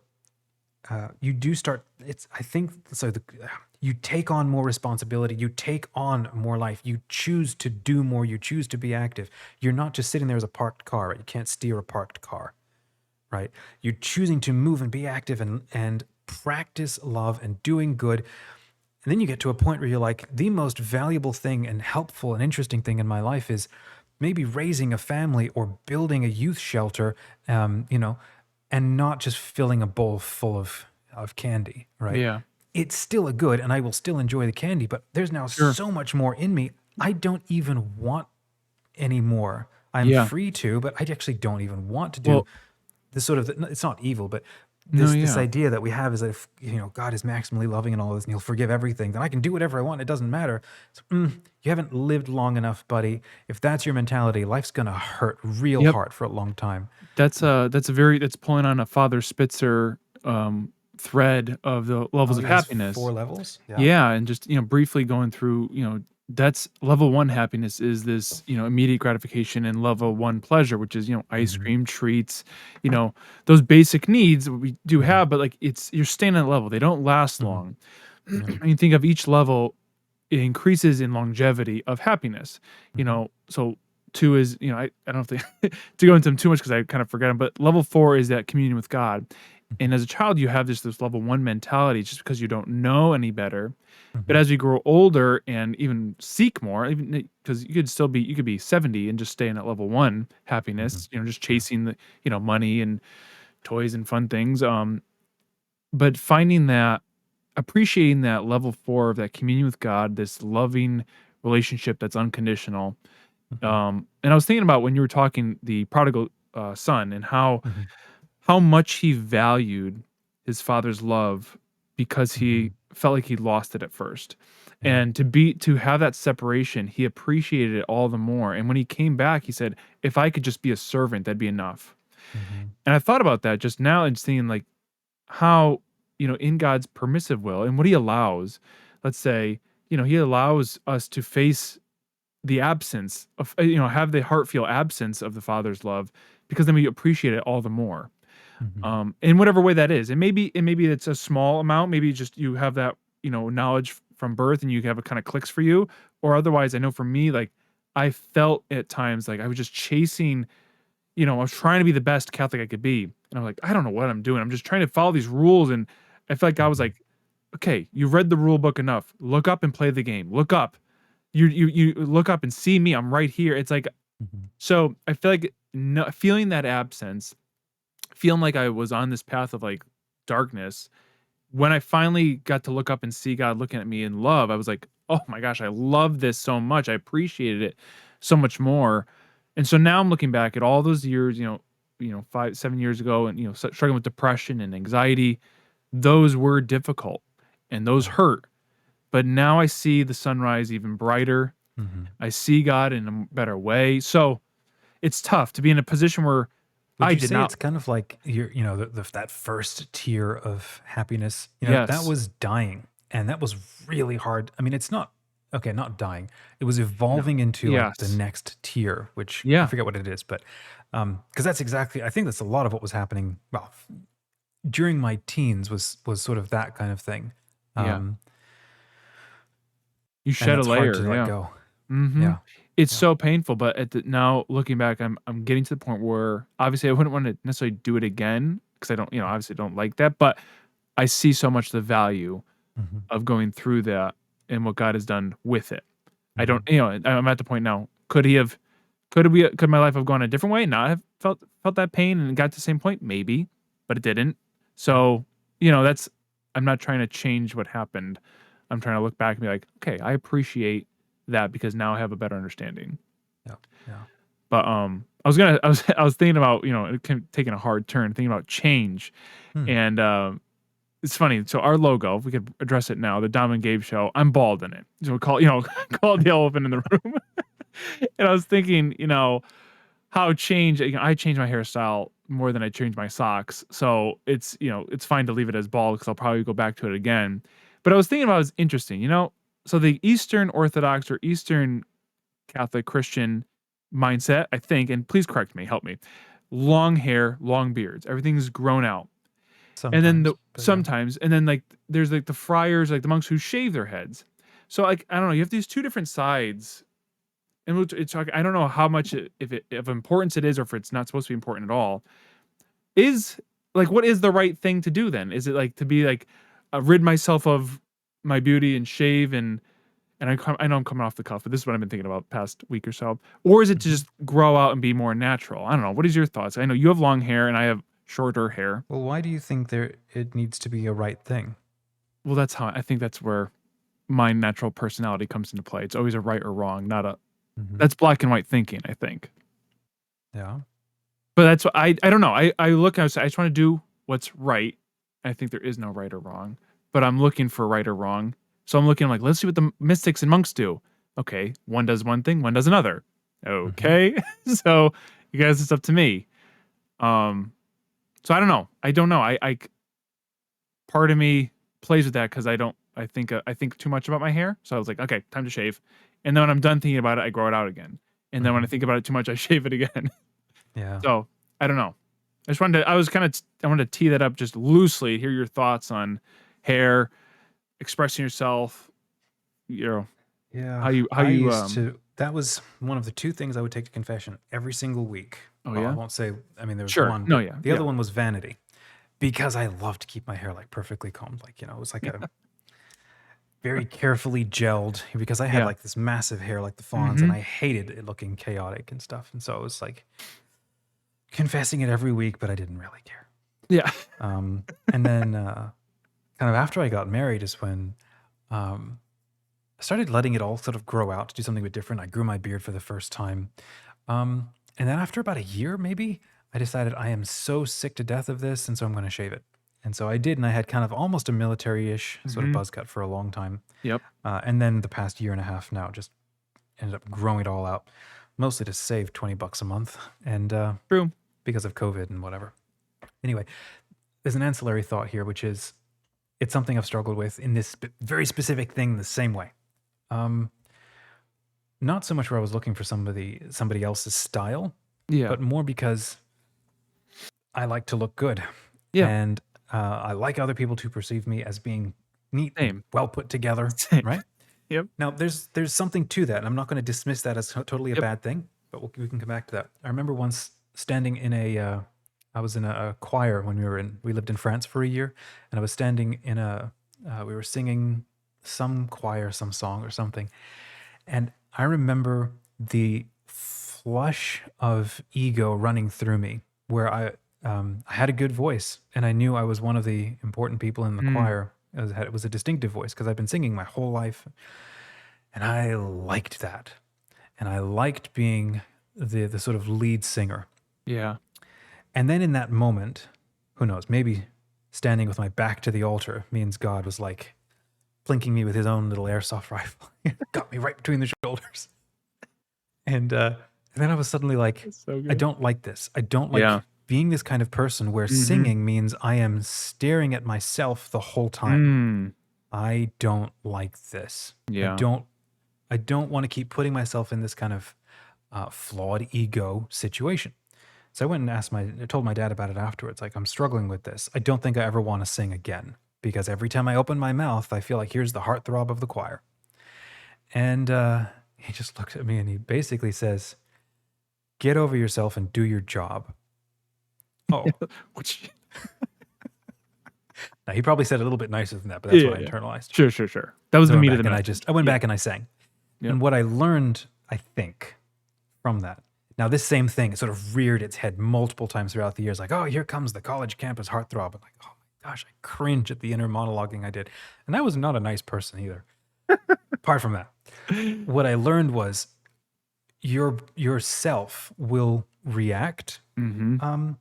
you do start it's I think so you take on more responsibility, you take on more life, you choose to do more, you choose to be active. You're not just sitting there as a parked car, right? You can't steer a parked car, right? You're choosing to move and be active and practice love and doing good. And then you get to a point where you're like, the most valuable thing and helpful and interesting thing in my life is maybe raising a family or building a youth shelter, and not just filling a bowl full of candy, right? Yeah. It's still a good, and I will still enjoy the candy, but there's now Sure. so much more in me. I don't even want any more. I'm Yeah. free to, but I actually don't even want to do Well, this sort of, it's not evil, but No, this yeah. idea that we have is that if, God is maximally loving and all this, and he'll forgive everything, then I can do whatever I want. It doesn't matter. So, you haven't lived long enough, buddy. If that's your mentality, life's gonna hurt real Yep. hard for a long time. That's pulling on a Father Spitzer thread of the levels Oh, of he has 4 happiness. levels? Yeah. Yeah, and just, briefly going through, that's level 1 happiness is this, immediate gratification and level 1 pleasure, which is, ice Mhm, cream, treats, you know, those basic needs we do mhm, have, but like you're staying at that level. They don't last mhm. long. Yeah. And you think of each level, it increases in longevity of happiness. Mhm, So 2 is, I don't think to go into them too much because I kind of forget them, but level 4 is that communion with God. mhm, And as a child, you have this level 1 mentality just because you don't know any better. But mhm, as you grow older and even seek more, even because you could be 70 and just stay in at level 1 mhm. happiness, just Yeah. chasing the, money and toys and fun things. But finding that, appreciating that level 4 of that communion with God, this loving relationship that's unconditional. Mhm, And I was thinking about when you were talking the prodigal son and mhm, how much he valued his father's love because he mhm. felt like he lost it at first. Yeah. And to have that separation, he appreciated it all the more. And when he came back, he said, "If I could just be a servant, that'd be enough." Mhm, And I thought about that just now and seeing like how, in God's permissive will and what he allows, let's say, he allows us to face the absence of, have the heart feel absence of the father's love because then we appreciate it all the more. mhm, In whatever way that is. And maybe it's a small amount, maybe just you have that, knowledge from birth and you have it kind of clicks for you, or otherwise I know for me, like, I felt at times like I was just chasing, I was trying to be the best Catholic I could be. And I'm like, I don't know what I'm doing. I'm just trying to follow these rules. And I feel like God was mhm, like, okay, you've read the rule book enough. Look up and play the game. Look up. You look up and see me. I'm right here. It's like, mhm, so I feel like no, feeling that absence, feeling like I was on this path of like darkness, when I finally got to look up and see God looking at me in love, I was like, "Oh my gosh, I love this so much. I appreciated it so much more." And so now I'm looking back at all those years, 5, 7 years ago and, struggling with depression and anxiety. Those were difficult and those yeah, hurt. But now I see the sunrise even brighter. mhm. I see God in a better way. So it's tough to be in a position where Would I you did say not. it's kind of like that first tier of happiness, that Yes. was dying, and that was really hard. I mean, it's not okay, not dying. It was No. evolving into like the Yes. next tier, which I Yeah. forget what it is, but because that's exactly, I think that's a lot of what was happening. Well, during my teens was sort of that kind of thing, Yeah. um, You and shed a that's hard to layer, let yeah. go. Mhm. Yeah, It's yeah, so painful, but now looking back, I'm getting to the point where obviously I wouldn't wanna necessarily do it again because I don't, obviously don't like that, but I see so much the value hmm, of going through that and what God has done with it. I don't, hmm, I'm at the point now, could my life have gone a different way, not have felt that pain and got to the same point? Maybe, but it didn't. yeah, So, that's, I'm not trying to change what happened. I'm trying to look back and be like, "Okay, I appreciate that because now I have a better understanding." yeah, yeah. But, I was thinking about, taking a hard turn, thinking about change, Hmm. and, it's funny. So our logo, if we could address it now, the Dom and Gabe Show, I'm bald in it. So we call, call it the elephant in the room. And I was thinking, how change, I change my hairstyle more than I change my socks. So it's fine to leave it as bald because I'll probably go back to it again. But I was thinking about it was interesting, so the Eastern Orthodox or Eastern Catholic Christian mindset, I think, and please correct me, help me. Long hair, long beards, everything's grown out. And then Sometimes, but yeah. sometimes, and then like there's like the friars, like the monks who shave their heads. So like I don't know, you have these two different sides, and it's like I don't know how much if it of importance it is, or if it's not supposed to be important at all. Is like what is the right thing to do then? Is it like to be like rid myself of my beauty and shave and I know I'm coming off the cuff, but this is what I've been thinking about past week or so. Or is it to Mhm. just grow out and be more natural? I don't know. What is your thoughts? I know you have long hair and I have shorter hair. Well, why do you think it needs to be a right thing? Well, that's how I think that's where my natural personality comes into play. It's always a right or wrong, not a Mhm. that's black and white thinking, I think. Yeah. But that's what I don't know. I look, I just want to do what's right. I think there is no right or wrong, but I'm looking for right or wrong. So I'm looking like, let's see what the mystics and monks do. Okay, one does one thing, one does another. Hmm. Okay, so you guys, it's up to me. Um, so I don't know. I don't know. I part of me plays with that because I think too much about my hair. So I was like, okay, time to shave. And then when I'm done thinking about it, I grow it out again. And then when I Hmm. think about it too much, I shave it again. Yeah. So I don't know. I wanted to tee that up just loosely, hear your thoughts on hair, expressing yourself, you know, Yeah. how I you, used to, that was one of the two things I would take to confession every single week. oh, Well, I yeah? won't say, I mean, there was Sure. one, No, but yeah, the yeah, other one was vanity because I love to keep my hair like perfectly combed. Like, it was like a yeah, very carefully gelled because I had yeah. like this massive hair like the fawns and Mhm. I hated it looking chaotic and stuff. And so I was like confessing it every week, but I didn't really care. Yeah. And then kind of after I got married is when um, I started letting it all sort of grow out to do something a bit different. I grew my beard for the first time. And then after about a year, maybe, I decided I am so sick to death of this. And so I'm going to shave it. And so I did. And I had kind of almost a military ish sort of Mhm. buzz cut for a long time. Yep. And then the past year and a half now, just ended up growing it all out, mostly to save $20 a month. And True. because of COVID and whatever. Anyway, there's an ancillary thought here, which is it's something I've struggled with in this very specific thing the same way. Um, Not so much where I was looking for somebody else's style, Yeah. but more because I like to look good, Yeah. and I like other people to perceive me as being neat and Same. well put together. Same. Right Yep. now, there's something to that, and I'm not going to dismiss that as totally a Yep. bad thing. But we can come back to that. I remember once standing in I was in a choir when we lived in France for a year, and I was standing in we were singing some choir, some song or something, and I remember the flush of ego running through me where I had a good voice and I knew I was one of the important people in the Mm. choir. It was a distinctive voice because I've been singing my whole life and I liked that. And I liked being the sort of lead singer. Yeah. And then in that moment, who knows, maybe standing with my back to the altar means God was like plinking me with his own little airsoft rifle. Got me right between the shoulders. And then I was suddenly like, That's so I good. don't like this. I don't Yeah. like being this kind of person where Mhm. singing means I am staring at myself the whole time. Mm. I don't like this. I Yeah. don't I don't want to keep putting myself in this kind of flawed ego situation. So I went and I told my dad about it afterwards. Like, I'm struggling with this. I don't think I ever want to sing again because every time I open my mouth, I feel like here's the heartthrob of the choir. And he just looked at me and he basically says, "Get over yourself and do your job." Oh, Which now he probably said it a little bit nicer than that, but that's yeah, what I yeah. internalized. Sure, sure, sure. That was So I the went meat of back the and message. I went Yeah. back and I sang. Yep. And what I learned, I think, from that. Now, this same thing sort of reared its head multiple times throughout the years, like, oh, here comes the college campus heartthrob. I'm like, oh my gosh, I cringe at the inner monologuing I did. And I was not a nice person either. Apart from that, what I learned was yourself will react Mhm.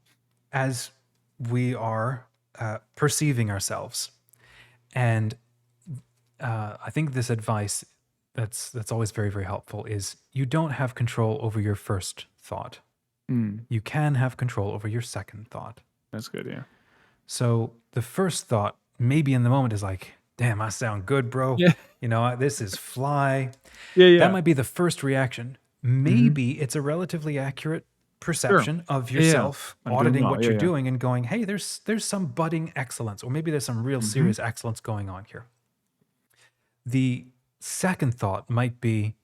as we are perceiving ourselves. And I think this advice that's always very, very helpful is you don't have control over your first thought. Mm. You can have control over your second thought. That's good, yeah. So the first thought, maybe in the moment, is like, damn, I sound good, bro. Yeah. This is fly. Yeah, That yeah. might be the first reaction. Mhm. Maybe it's a relatively accurate Sure. perception of Yeah, yeah. yourself, I'm doing auditing well. what Yeah, you're yeah. doing and going, hey, there's some budding excellence, or maybe there's some real Mhm. serious excellence going on here. The second thought might be,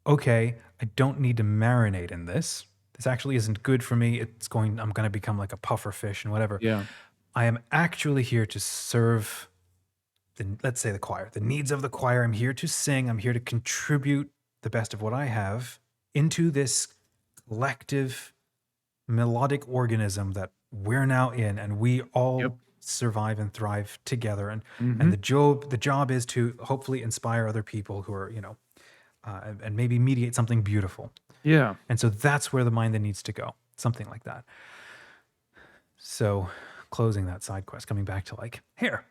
okay, I don't need to marinate in this. This actually isn't good for me. I'm going to become like a puffer fish and whatever. Yeah. I am actually here to serve let's say the choir, the needs of the choir. I'm here to sing. I'm here to contribute the best of what I have into this collective melodic organism that we're now in, and we Yep. all survive and thrive together. And Mhm. the job is to hopefully inspire other people who are, and maybe mediate something beautiful. Yeah. And so that's where the mind then needs to go, something like that. So closing that side quest, coming back to like hair.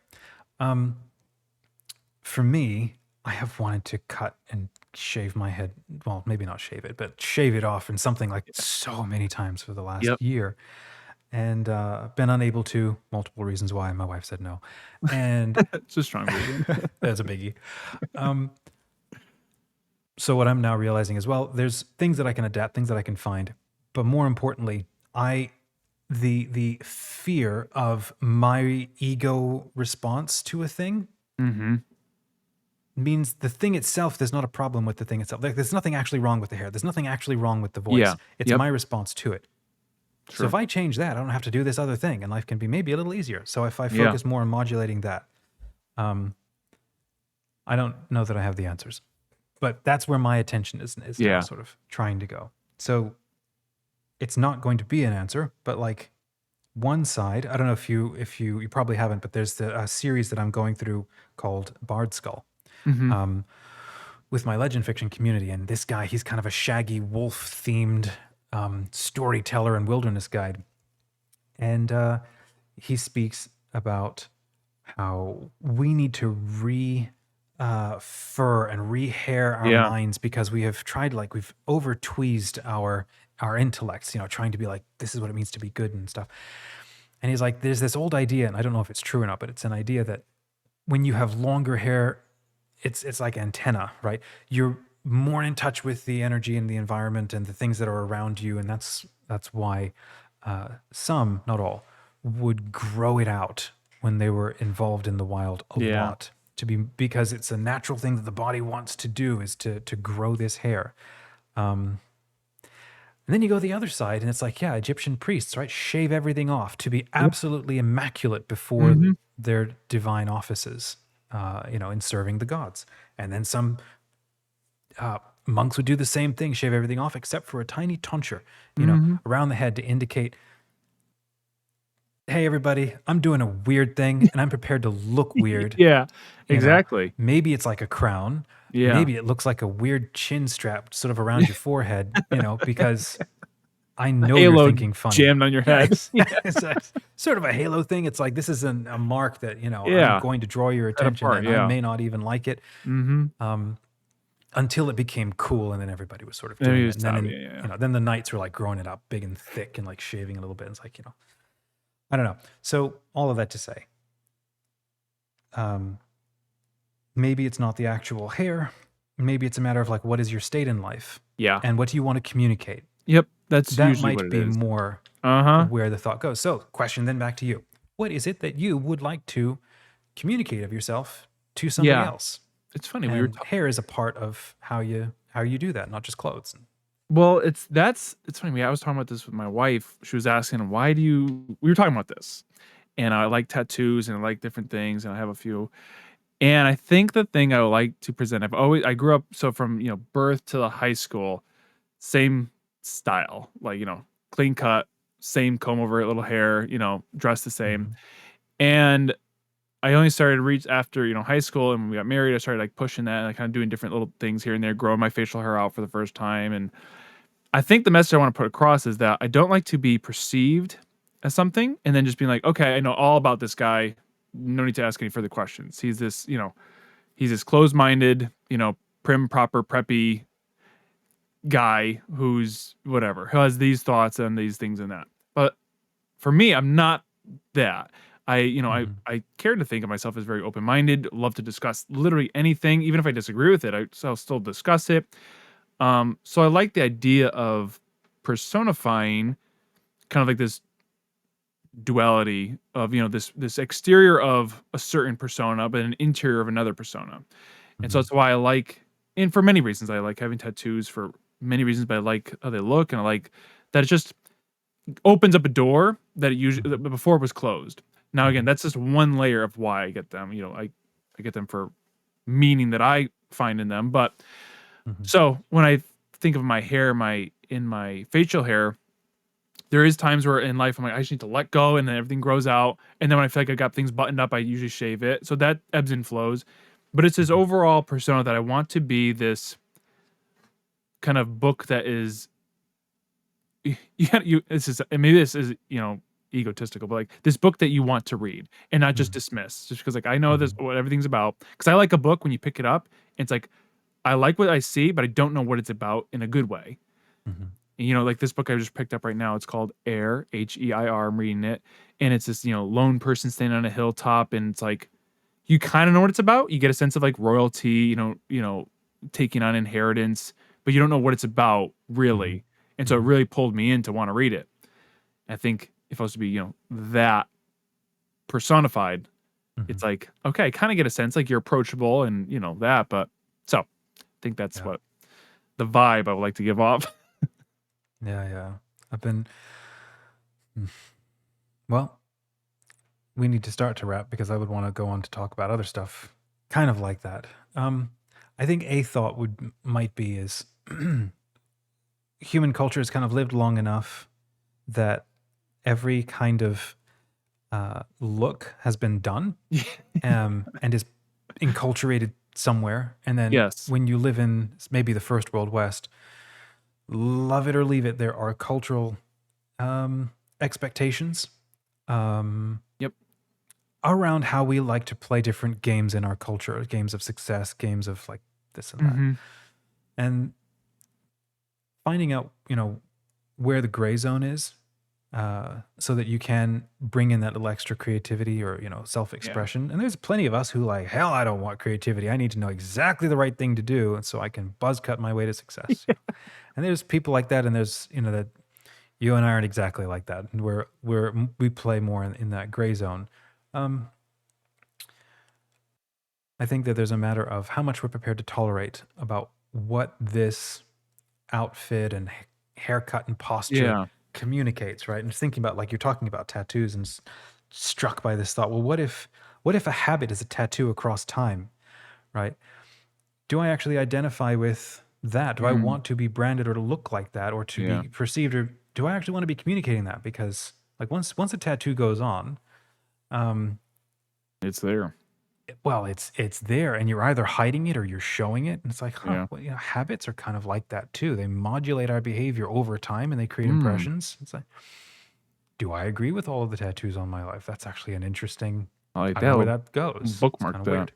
For me, I have wanted to cut and shave my head. Well, maybe not shave it, but shave it off and something like so many times for the last Yep. year. And been unable to, multiple reasons why. My wife said no. And It's a strong reason. that's a biggie. So what I'm now realizing as well, there's things that I can adapt, things that I can find. But more importantly, the fear of my ego response to a thing Mm-hmm. means the thing itself, there's not a problem with the thing itself. Like, there's nothing actually wrong with the hair. There's nothing actually wrong with the voice. Yeah. It's Yep. my response to it. So True. if I change that, I don't have to do this other thing, and life can be maybe a little easier. So if I Yeah. focus more on modulating that, I don't know that I have the answers, but that's where my attention is now Yeah. sort of trying to go. So it's not going to be an answer, but like one side, I don't know if you probably haven't, but there's a series that I'm going through called Bard Skull. Mm-hmm. With my legend fiction community, and this guy, he's kind of a shaggy wolf themed storyteller and wilderness guide, and he speaks about how we need to fur and rehair our Yeah. minds because we have tried, like, we've over tweezed our intellects, trying to be like, this is what it means to be good and stuff. And he's like, there's this old idea, and I don't know if it's true or not, but it's an idea that when you have longer hair, it's like antenna, right? You're more in touch with the energy and the environment and the things that are around you, and that's why some, not all, would grow it out when they were involved in the wild a Yeah. lot, because it's a natural thing that the body wants to do, is to grow this hair. And then you go the other side, and it's like, yeah, Egyptian priests, right? Shave everything off to be absolutely immaculate before Mm-hmm. their divine offices, in serving the gods. And then some monks would do the same thing, shave everything off except for a tiny tonsure, Mm-hmm. around the head to indicate, hey, everybody, I'm doing a weird thing, and I'm prepared to look weird. Yeah. you know? Exactly. Maybe it's like a crown. Yeah. Maybe it looks like a weird chin strap sort of around your forehead, because I know you're Halo thinking funny. jammed on your head. It's sort of a halo thing. It's like, this is a mark that, Yeah. I'm going to draw your attention, apart, and yeah. I may not even like it. Mm-hmm. Until it became cool, and then everybody was sort of Then doing you it. And then, stop, yeah. then the knights were like growing it up big and thick and like shaving a little bit. It's like, I don't know. So all of that to say, maybe it's not the actual hair. Maybe it's a matter of like, what is your state in life, Yeah. and what do you want to communicate? Yep. That's That usually might what it be is. more Uh-huh. where the thought goes. So, question then back to you: what is it that you would like to communicate of yourself to somebody Yeah. else? It's funny. And We were hair is a part of how you do that, not just clothes. Well, it's funny. I was talking about this with my wife. She was asking, we were talking about this. And I like tattoos and I like different things, and I have a few. And I think the thing I would like to present, I grew up, so from, birth to the high school, same style, like, clean cut, same comb over it, little hair, dressed the same. Mhm. And I only started to reach after, high school, and when we got married, I started like pushing that and like kind of doing different little things here and there, growing my facial hair out for the first time. And I think the message I want to put across is that I don't like to be perceived as something and then just being like, okay, I know all about this guy. No need to ask any further questions. He's this, he's this closed-minded, prim, proper, preppy guy who's whatever, who has these thoughts and these things and that. But for me, I'm not that. Mhm. I care to think of myself as very open-minded, love to discuss literally anything, even if I disagree with it, I'll still discuss it. So I like the idea of personifying kind of like this duality of, this exterior of a certain persona, but an interior of another persona. And so Mhm. that's why I like, and for many reasons, I like having tattoos for many reasons, but I like how they look, and I like that it just opens up a door that it usually that before was closed. Now again, Mhm. that's just one layer of why I get them. I get them for meaning that I find in them. But Mhm. so when I think of my hair, in my facial hair, there is times where in life I'm like, I just need to let go, and then everything grows out. And then when I feel like I got things buttoned up, I usually shave it. So that ebbs and flows. But it's this Mhm. overall persona that I want to be this kind of book that is this is, and maybe this is, egotistical, but like this book that you want to read and not just Mhm. dismiss just because like I know this Mhm. what everything's about. Because I like a book when you pick it up, it's like I like what I see, but I don't know what it's about in a good way. Mhm. And, like this book I just picked up right now, it's called Air, Heir. I'm reading it, and it's this lone person standing on a hilltop, and it's like you kind of know what it's about. You get a sense of like royalty, taking on inheritance, but you don't know what it's about Mhm. really. And so it Mhm. really pulled me in to want to read it. I think if I was to be, that personified, it's Mhm. like, okay, I kind of get a sense like you're approachable and, that. But so I think that's Yeah. what the vibe I would like to give off. Yeah. Yeah. I've been. Mm. Well, we need to start to wrap because I would want to go on to talk about other stuff, kind of like that. Um, I think a thought might be is human culture has kind of lived long enough that every kind of look has been done and is enculturated somewhere. And then Yes. when you live in maybe the first world west, love it or leave it, there are cultural expectations Yep. around how we like to play different games in our culture, games of success, games of like this and that. Hmm. And finding out, where the gray zone is, so that you can bring in that little extra creativity or Yeah. self-expression. And there's plenty of us who like, hell, I don't want creativity. I need to know exactly the right thing to do, and so I can buzz cut my way to success. And there's people like that, and there's that you and I aren't exactly like that, and we play more in that gray zone. Um, I think that there's a matter of how much we're prepared to tolerate about what this outfit and haircut and posture Yeah. communicates, right? And just thinking about like you're talking about tattoos and struck by this thought, well, what if a habit is a tattoo across time, right? Do I actually identify with that? Do I Mm, want to be branded or to look like that or to yeah. be perceived, or do I actually want to be communicating that? Because like once a tattoo goes on, um, It's there. well, it's there, and you're either hiding it or you're showing it. And it's like, huh, Yeah. well, habits are kind of like that too. They modulate our behavior over time and they create Mm. impressions. It's like, do I agree with all of the tattoos on my life? That's actually an interesting. I like I don't that. know where I'll that goes. It's bookmark kind of that. weird.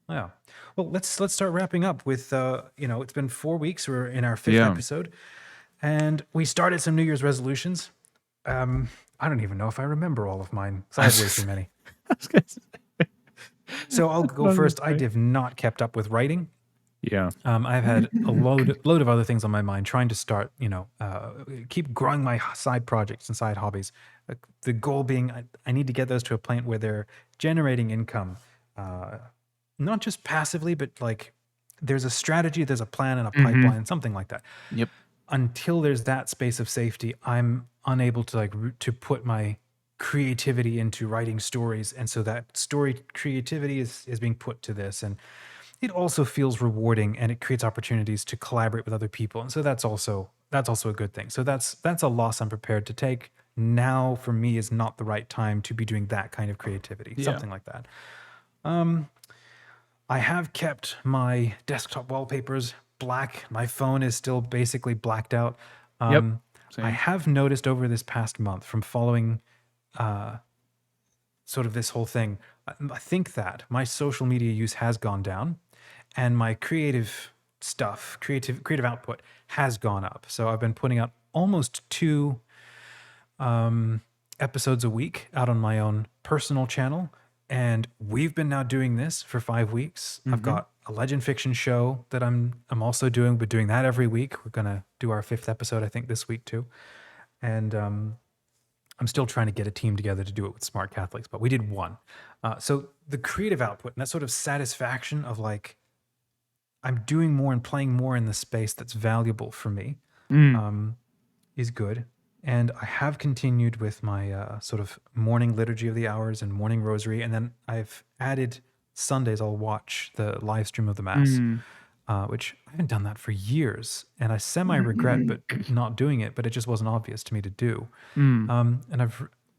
Yeah. Well, let's start wrapping up with it's been 4 weeks. We're in our fifth Yeah. episode, and we started some New Year's resolutions. Um, I don't even know if I remember all of mine, because I I have was way too just- many. I was gonna say- So I'll That's go what I was first. I gonna say. have not kept up with writing. Yeah. I've had a load of other things on my mind, trying to start, keep growing my side projects and side hobbies. The goal being, I need to get those to a point where they're generating income, uh, not just passively, but like there's a strategy, there's a plan and a Hmm. pipeline, something like that. Yep. Until there's that space of safety, I'm unable to to put my creativity into writing stories, and so that story creativity is being put to this, and it also feels rewarding, and it creates opportunities to collaborate with other people, and so that's also a good thing. So that's a loss I'm prepared to take. Now for me is not the right time to be doing that kind of creativity, Yeah. something like that. um I have kept my desktop wallpapers black. My phone is still basically blacked out. Yep. um I Same. have noticed over this past month from following sort of this whole thing, I think that my social media use has gone down, and my creative stuff, creative output has gone up. So I've been putting out almost two episodes a week out on my own personal channel, and we've been now doing this for 5 weeks. I've Hmm. got a legend fiction show that I'm also doing, but doing that every week. We're gonna do our fifth episode, I think, this week too, and I'm still trying to get a team together to do it with Smart Catholics, but we did one. So the creative output and that sort of satisfaction of like I'm doing more and playing more in the space that's valuable for me Mm. um, is good. And I have continued with my sort of morning liturgy of the hours and morning rosary, and then I've added Sundays. I'll watch the live stream of the mass, Mm. which I haven't done that for years, and I semi regret, but not doing it. But it just wasn't obvious to me to do. Mm. And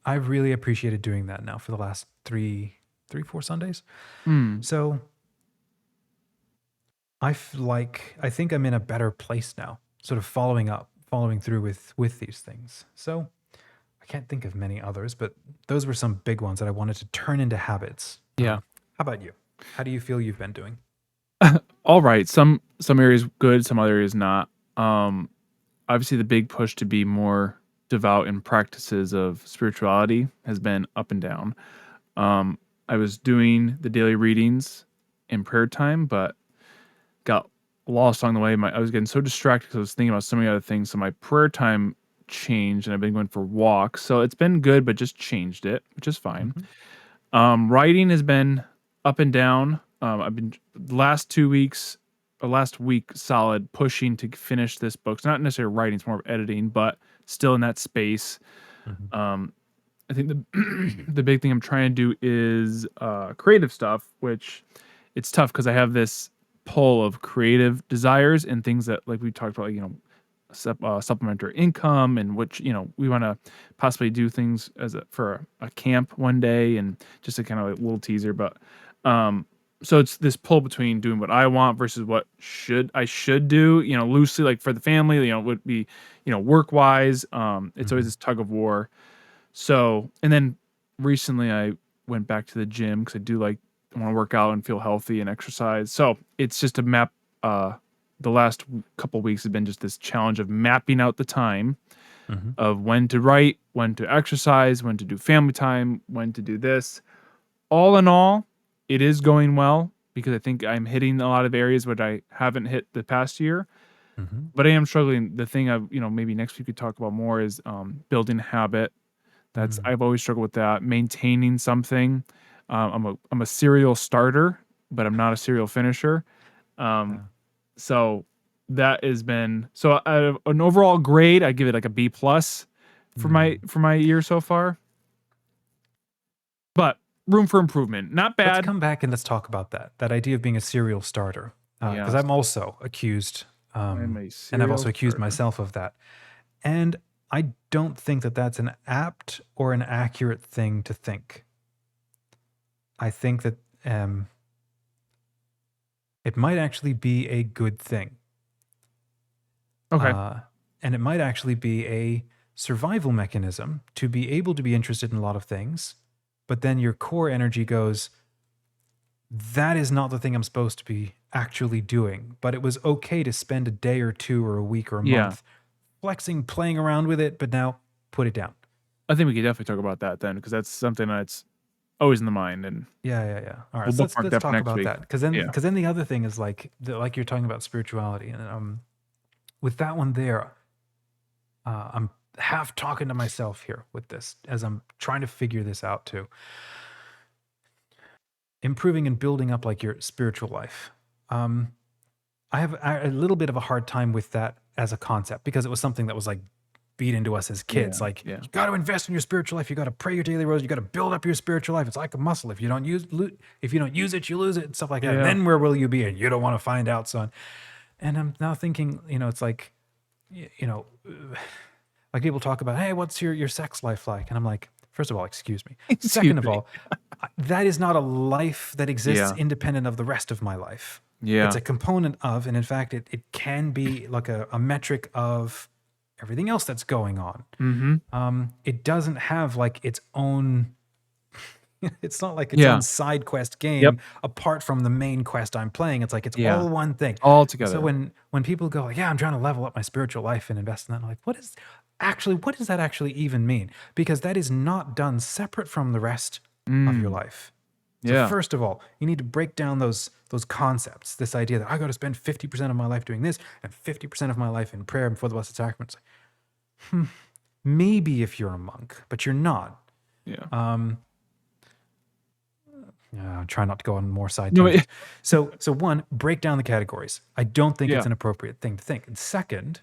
I've really appreciated doing that now for the last 4 Sundays. Mm. So I think I'm in a better place now, sort of following through with these things. So I can't think of many others, but those were some big ones that I wanted to turn into habits. Yeah. How about you? How do you feel you've been doing? All right. Some areas good, some other areas not. Um, Obviously the big push to be more devout in practices of spirituality has been up and down. Um, I was doing the daily readings in prayer time, but got lost along the way. I was getting so distracted because I was thinking about so many other things. So my prayer time changed, and I've been going for walks. So it's been good, but just changed it, which is fine. Mhm. Writing has been up and down. I've been last 2 weeks, or last week solid pushing to finish this book. It's not necessarily writing; it's more of editing, but still in that space. Mhm. Um, I think the the big thing I'm trying to do is creative stuff, which it's tough because I have this pull of creative desires and things that, like we talked about, like, supplementary income, and which we want to possibly do things for a camp one day, and just a kind of like little teaser. But so it's this pull between doing what I want versus what I should do. Loosely, like for the family, would be work wise. It's always Mhm. this tug of war. So, and then recently I went back to the gym because I want to work out and feel healthy and exercise. So it's just a map. The last couple weeks have been just this challenge of mapping out the time Mhm. of when to write, when to exercise, when to do family time, when to do this. All in all, it is going well because I think I'm hitting a lot of areas which I haven't hit the past year. Mhm. But I am struggling. The thing maybe next week we could talk about more is building habit. Mm. I've always struggled with that. Maintaining something. I'm a serial starter, but I'm not a serial finisher. Um, Yeah. so that has been so out of an overall grade, I give it like a B plus Mm. for my year so far. But room for improvement. Not Let's bad. come back and let's talk about that idea of being a serial starter, because Yes, I'm also accused, I'm a and I've serial also accused starter. myself of that. And I don't think that that's an apt or an accurate thing to think. I think that it might actually be a good thing. Okay. Uh, and it might actually be a survival mechanism to be able to be interested in a lot of things. But then your core energy goes, that is not the thing I'm supposed to be actually doing. But it was okay to spend a day or two or a week or a Yeah. month flexing, playing around with it, but now put it down. I think we could definitely talk about that then, because that's something that's always in the mind, and Yeah. All right, we'll so bookmark let's that for talk next about week. that because then Yeah. because then the other thing is like you're talking about spirituality, and with that one there, I'm half talking to myself here with this as I'm trying to figure this out too. Improving and building up like your spiritual life. Um, I have a little bit of a hard time with that as a concept because it was something that was like beat into us as kids. Yeah. Like, Yeah. you got to invest in your spiritual life. You got to pray your daily rose. You got to build up your spiritual life. It's like a muscle. If you don't use it, you lose it, and stuff like that. And Yeah. then where will you be? And you don't want to find out, son. And I'm now thinking, it's like, you know, like people talk about, hey, what's your sex life like? And I'm like, first of all, excuse me. Excuse Second of me. all, that is not a life that exists Yeah. independent of the rest of my life. It's Yeah. a component of, and in fact, it can be like a metric of everything else that's going on. Mm-hmm. It doesn't have like its own, it's not like its Yeah. own side quest Yep. game apart from the main quest I'm playing. It's like it's Yeah. all one thing. All And so together. when people go, like, yeah, I'm trying to level up my spiritual life and invest in that, I'm like, what does that actually even mean? Because that is not done separate from the rest of your Mm. life. So Yeah. first of all, you need to break down those concepts. This idea that I got to spend 50% of my life doing this and 50% of my life in prayer before the Blessed Sacraments. Maybe if you're a monk, but you're not. Yeah. Yeah, try not to go on more side No. tangents. So one, break down the categories. I don't think Yeah. it's an appropriate thing to think. And second,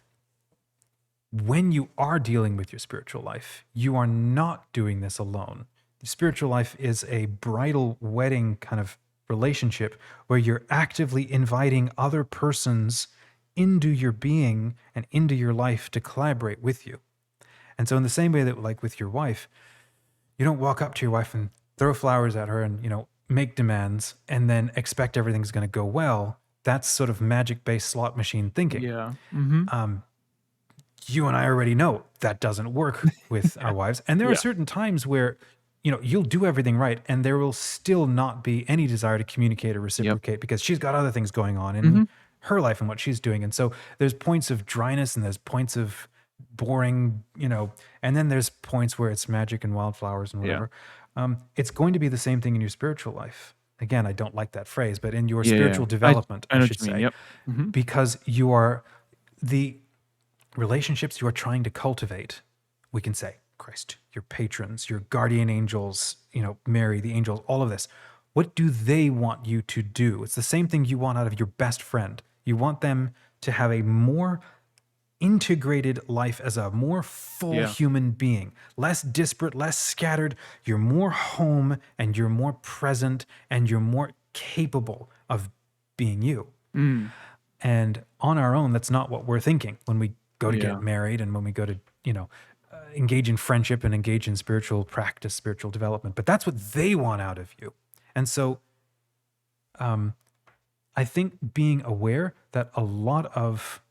when you are dealing with your spiritual life, you are not doing this alone. The spiritual life is a bridal wedding kind of relationship where you're actively inviting other persons into your being and into your life to collaborate with you. And so in the same way that like with your wife, you don't walk up to your wife and throw flowers at her and, make demands and then expect everything's going to go well. That's sort of magic-based slot machine thinking. Yeah. You and I already know that doesn't work with our wives. And there are Yeah. certain times where, you'll do everything right and there will still not be any desire to communicate or reciprocate because she's got other things going on in her life and what she's doing. And so there's points of dryness and there's points of boring, and then there's points where it's magic and wildflowers and Yeah. whatever. It's going to be the same thing in your spiritual life. Again, I don't like that phrase, but in your Yeah. spiritual development, I I know should what you mean. say, Yep. because you are the relationships you are trying to cultivate, we can say Christ, your patrons, your guardian angels, Mary, the angels, all of this. What do they want you to do? It's the same thing you want out of your best friend. You want them to have a more integrated life as a more full human being, less disparate, less scattered. You're more home and you're more present and you're more capable of being you. And on our own, that's not what we're thinking when we go to get married and when we go to, engage in friendship and engage in spiritual practice, spiritual development. But that's what they want out of you. And so I think being aware that a lot of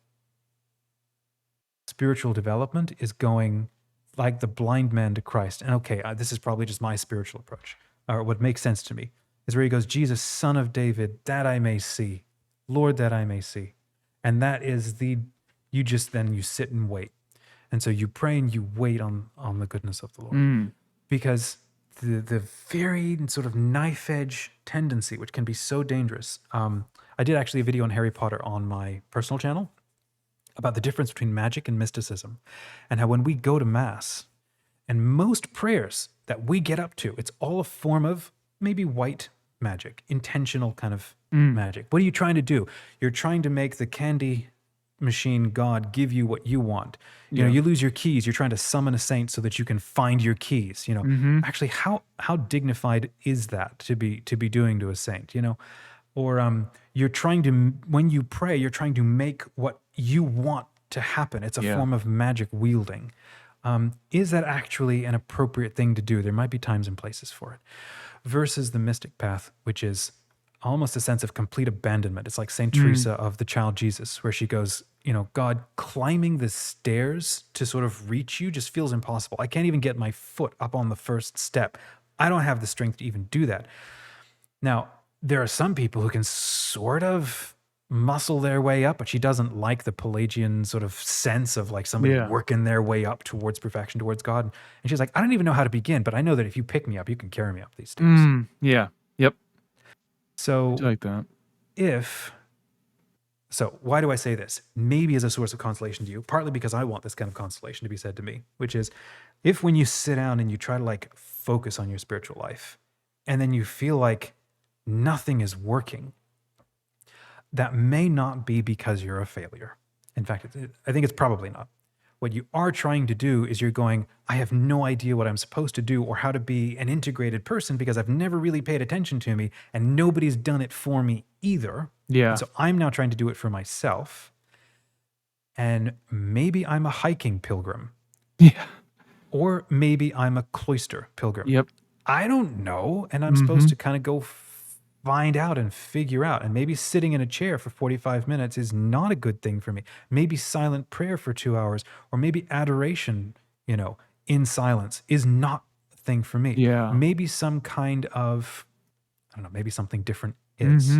spiritual development is going like the blind man to Christ. And okay, this is probably just my spiritual approach, or what makes sense to me, is where he goes, Jesus, Son of David, that I may see. Lord, that I may see. And that is you sit and wait. And so you pray and you wait on the goodness of the Lord. Because the very sort of knife edge tendency, which can be so dangerous. I did actually a video on Harry Potter on my personal channel about the difference between magic and mysticism, and how when we go to Mass, and most prayers that we get up to, it's all a form of maybe white magic, intentional kind of magic. What are you trying to do? You're trying to make the candy machine God give you what you want. You lose your keys. You're trying to summon a saint so that you can find your keys. Actually, how dignified is that to be doing to a saint? Or you're trying to, when you pray, you're trying to make what you want to happen. It's a form of magic wielding. Is that actually an appropriate thing to do? There might be times and places for it. Versus the mystic path, which is almost a sense of complete abandonment. It's like St. Teresa of the Child Jesus, where she goes, God, climbing the stairs to sort of reach you just feels impossible. I can't even get my foot up on the first step. I don't have the strength to even do that. Now, there are some people who can sort of muscle their way up, but she doesn't like the Pelagian sort of sense of like somebody working their way up towards perfection, towards God. And she's like, I don't even know how to begin, but I know that if you pick me up, you can carry me up these stairs. Yep. So I like that. So why do I say this? Maybe as a source of consolation to you, partly because I want this kind of consolation to be said to me, which is if when you sit down and you try to like focus on your spiritual life and then you feel like nothing is working, that may not be because you're a failure. In fact, I think it's probably not. What you are trying to do is you're going, I have no idea what I'm supposed to do or how to be an integrated person because I've never really paid attention to me and nobody's done it for me either. Yeah. And so I'm now trying to do it for myself. And maybe I'm a hiking pilgrim. Yeah. Or maybe I'm a cloister pilgrim. Yep. I don't know. And I'm supposed to kind of go find out and figure out. And maybe sitting in a chair for 45 minutes is not a good thing for me. Maybe silent prayer for 2 hours, or maybe adoration, in silence is not a thing for me. Yeah. Maybe some kind of, I don't know, maybe something different is.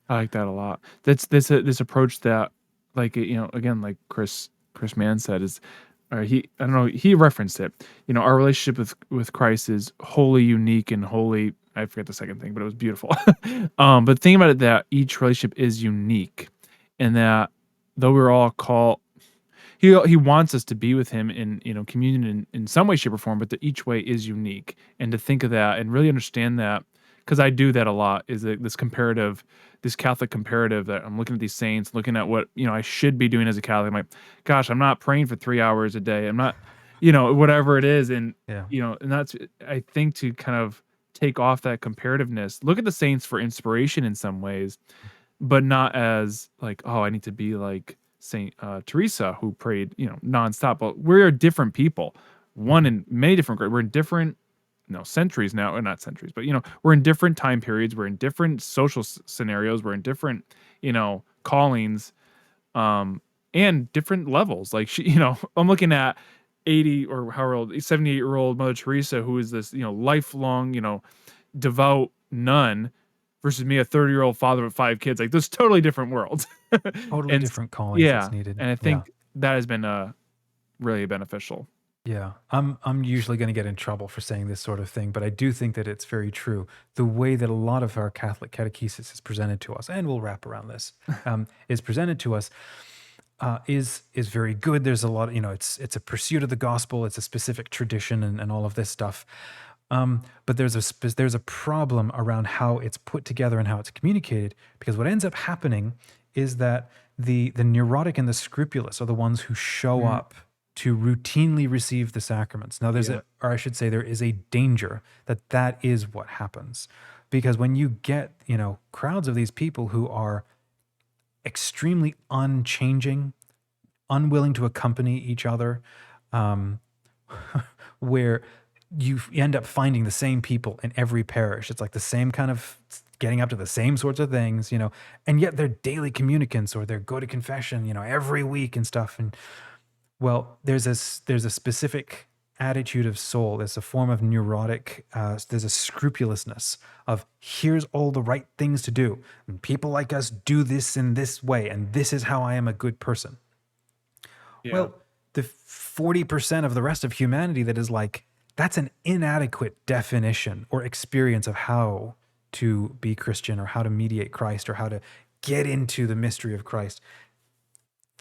I like that a lot. That's this approach that, like, again, like Chris Mann said, is, or I don't know, he referenced it. Our relationship with Christ is wholly unique and wholly, I forget the second thing, but it was beautiful. But think about it, that each relationship is unique, and that though we're all called, he wants us to be with him in communion in some way, shape, or form, but that each way is unique. And to think of that and really understand that, because I do that a lot, is this comparative, this Catholic comparative, that I'm looking at these saints, looking at what I should be doing as a Catholic. I'm like, gosh, I'm not praying for 3 hours a day. I'm not, whatever it is, and and that's, I think, to kind of take off that comparativeness. Look at the saints for inspiration in some ways, but not as like, oh, I need to be like Saint Teresa, who prayed nonstop. But we're different people, one in many different grades. We're in different centuries now, or not centuries, but we're in different time periods. We're in different social scenarios. We're in different callings, and different levels. Like she, I'm looking at 80 or how old, 78-year-old Mother Teresa, who is this, lifelong, devout nun versus me, a 30-year-old father of 5 kids. Like those totally different worlds. Totally And different callings yeah, that's needed. and I Yeah. think that has been really beneficial. Yeah, I'm usually going to get in trouble for saying this sort of thing, but I do think that it's very true. The way that a lot of our Catholic catechesis is presented to us, and we'll wrap around this, is presented to us, is very good. There's a lot, it's a pursuit of the gospel, it's a specific tradition, and all of this stuff. But there's a problem around how it's put together and how it's communicated, because what ends up happening is that the neurotic and the scrupulous are the ones who show Mm, up to routinely receive the sacraments. Now, yeah. or I should say, there is a danger that is what happens, because when you get crowds of these people who are extremely unchanging, unwilling to accompany each other, um, where you end up finding the same people in every parish. It's like the same kind of getting up to the same sorts of things, and yet they're daily communicants or they're go to confession, every week and stuff. And well, there's a specific attitude of soul. There's a form of neurotic. There's a scrupulousness of here's all the right things to do. And people like us do this in this way, and this is how I am a good person. Yeah. Well, the 40% of the rest of humanity that is like, that's an inadequate definition or experience of how to be Christian or how to mediate Christ or how to get into the mystery of Christ.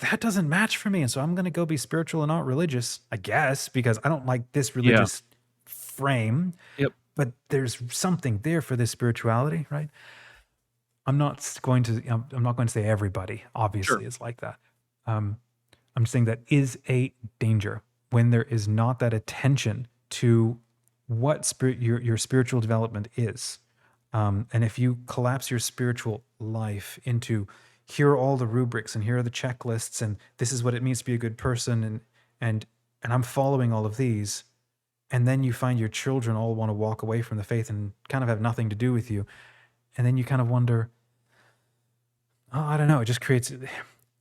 That doesn't match for me. And so I'm going to go be spiritual and not religious, I guess, because I don't like this Yeah. religious frame. Yep. But there's something there for this spirituality, right? I'm not going to say everybody, Sure. obviously, is like that. Um, I'm saying that is a danger when there is not that attention to what your spiritual development is. And if you collapse your spiritual life into here are all the rubrics and here are the checklists and this is what it means to be a good person and I'm following all of these, and then you find your children all want to walk away from the faith and kind of have nothing to do with you, and then you kind of wonder, oh, I don't know, it just creates,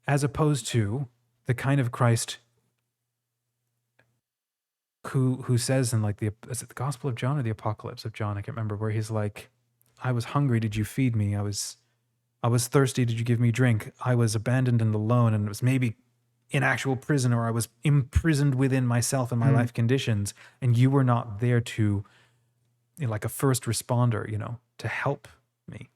as opposed to the kind of Christ who says in like is it the Gospel of John or the Apocalypse of John? I can't remember, where he's like, I was hungry, did you feed me? I was thirsty, did you give me drink? I was abandoned and alone, and it was maybe in actual prison, or I was imprisoned within myself and my Mm, life conditions, and you were not there to, like a first responder, to help me.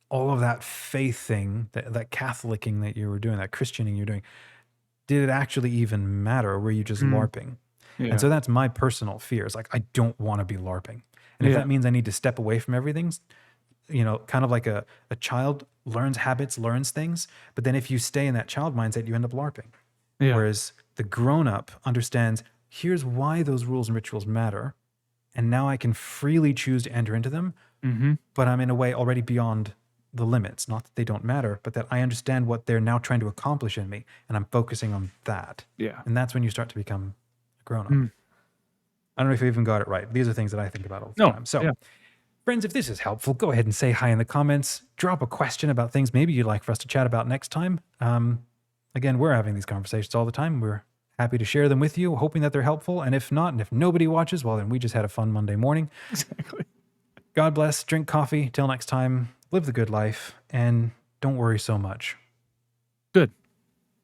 All of that faith thing, that Catholicing that you were doing, that Christianing you're doing, did it actually even matter, or were you just mm, LARPing? And yeah. so that's my personal fear. Is like, I don't want to be LARPing. And if Yeah. that means I need to step away from everything, kind of like a child learns habits, learns things. But then if you stay in that child mindset, you end up LARPing. Yeah. Whereas the grown up understands, here's why those rules and rituals matter. And now I can freely choose to enter into them. Mm-hmm. But I'm in a way already beyond the limits. Not that they don't matter, but that I understand what they're now trying to accomplish in me. And I'm focusing on that. Yeah. And that's when you start to become a grown up. Mm. I don't know if we even got it right. These are things that I think about all the No. time. So, Yeah. friends, if this is helpful, go ahead and say hi in the comments. Drop a question about things maybe you'd like for us to chat about next time. Again, we're having these conversations all the time. We're happy to share them with you, hoping that they're helpful. And if not, and if nobody watches, well, then we just had a fun Monday morning. Exactly. God bless. Drink coffee. Till next time, live the good life, and don't worry so much. Good.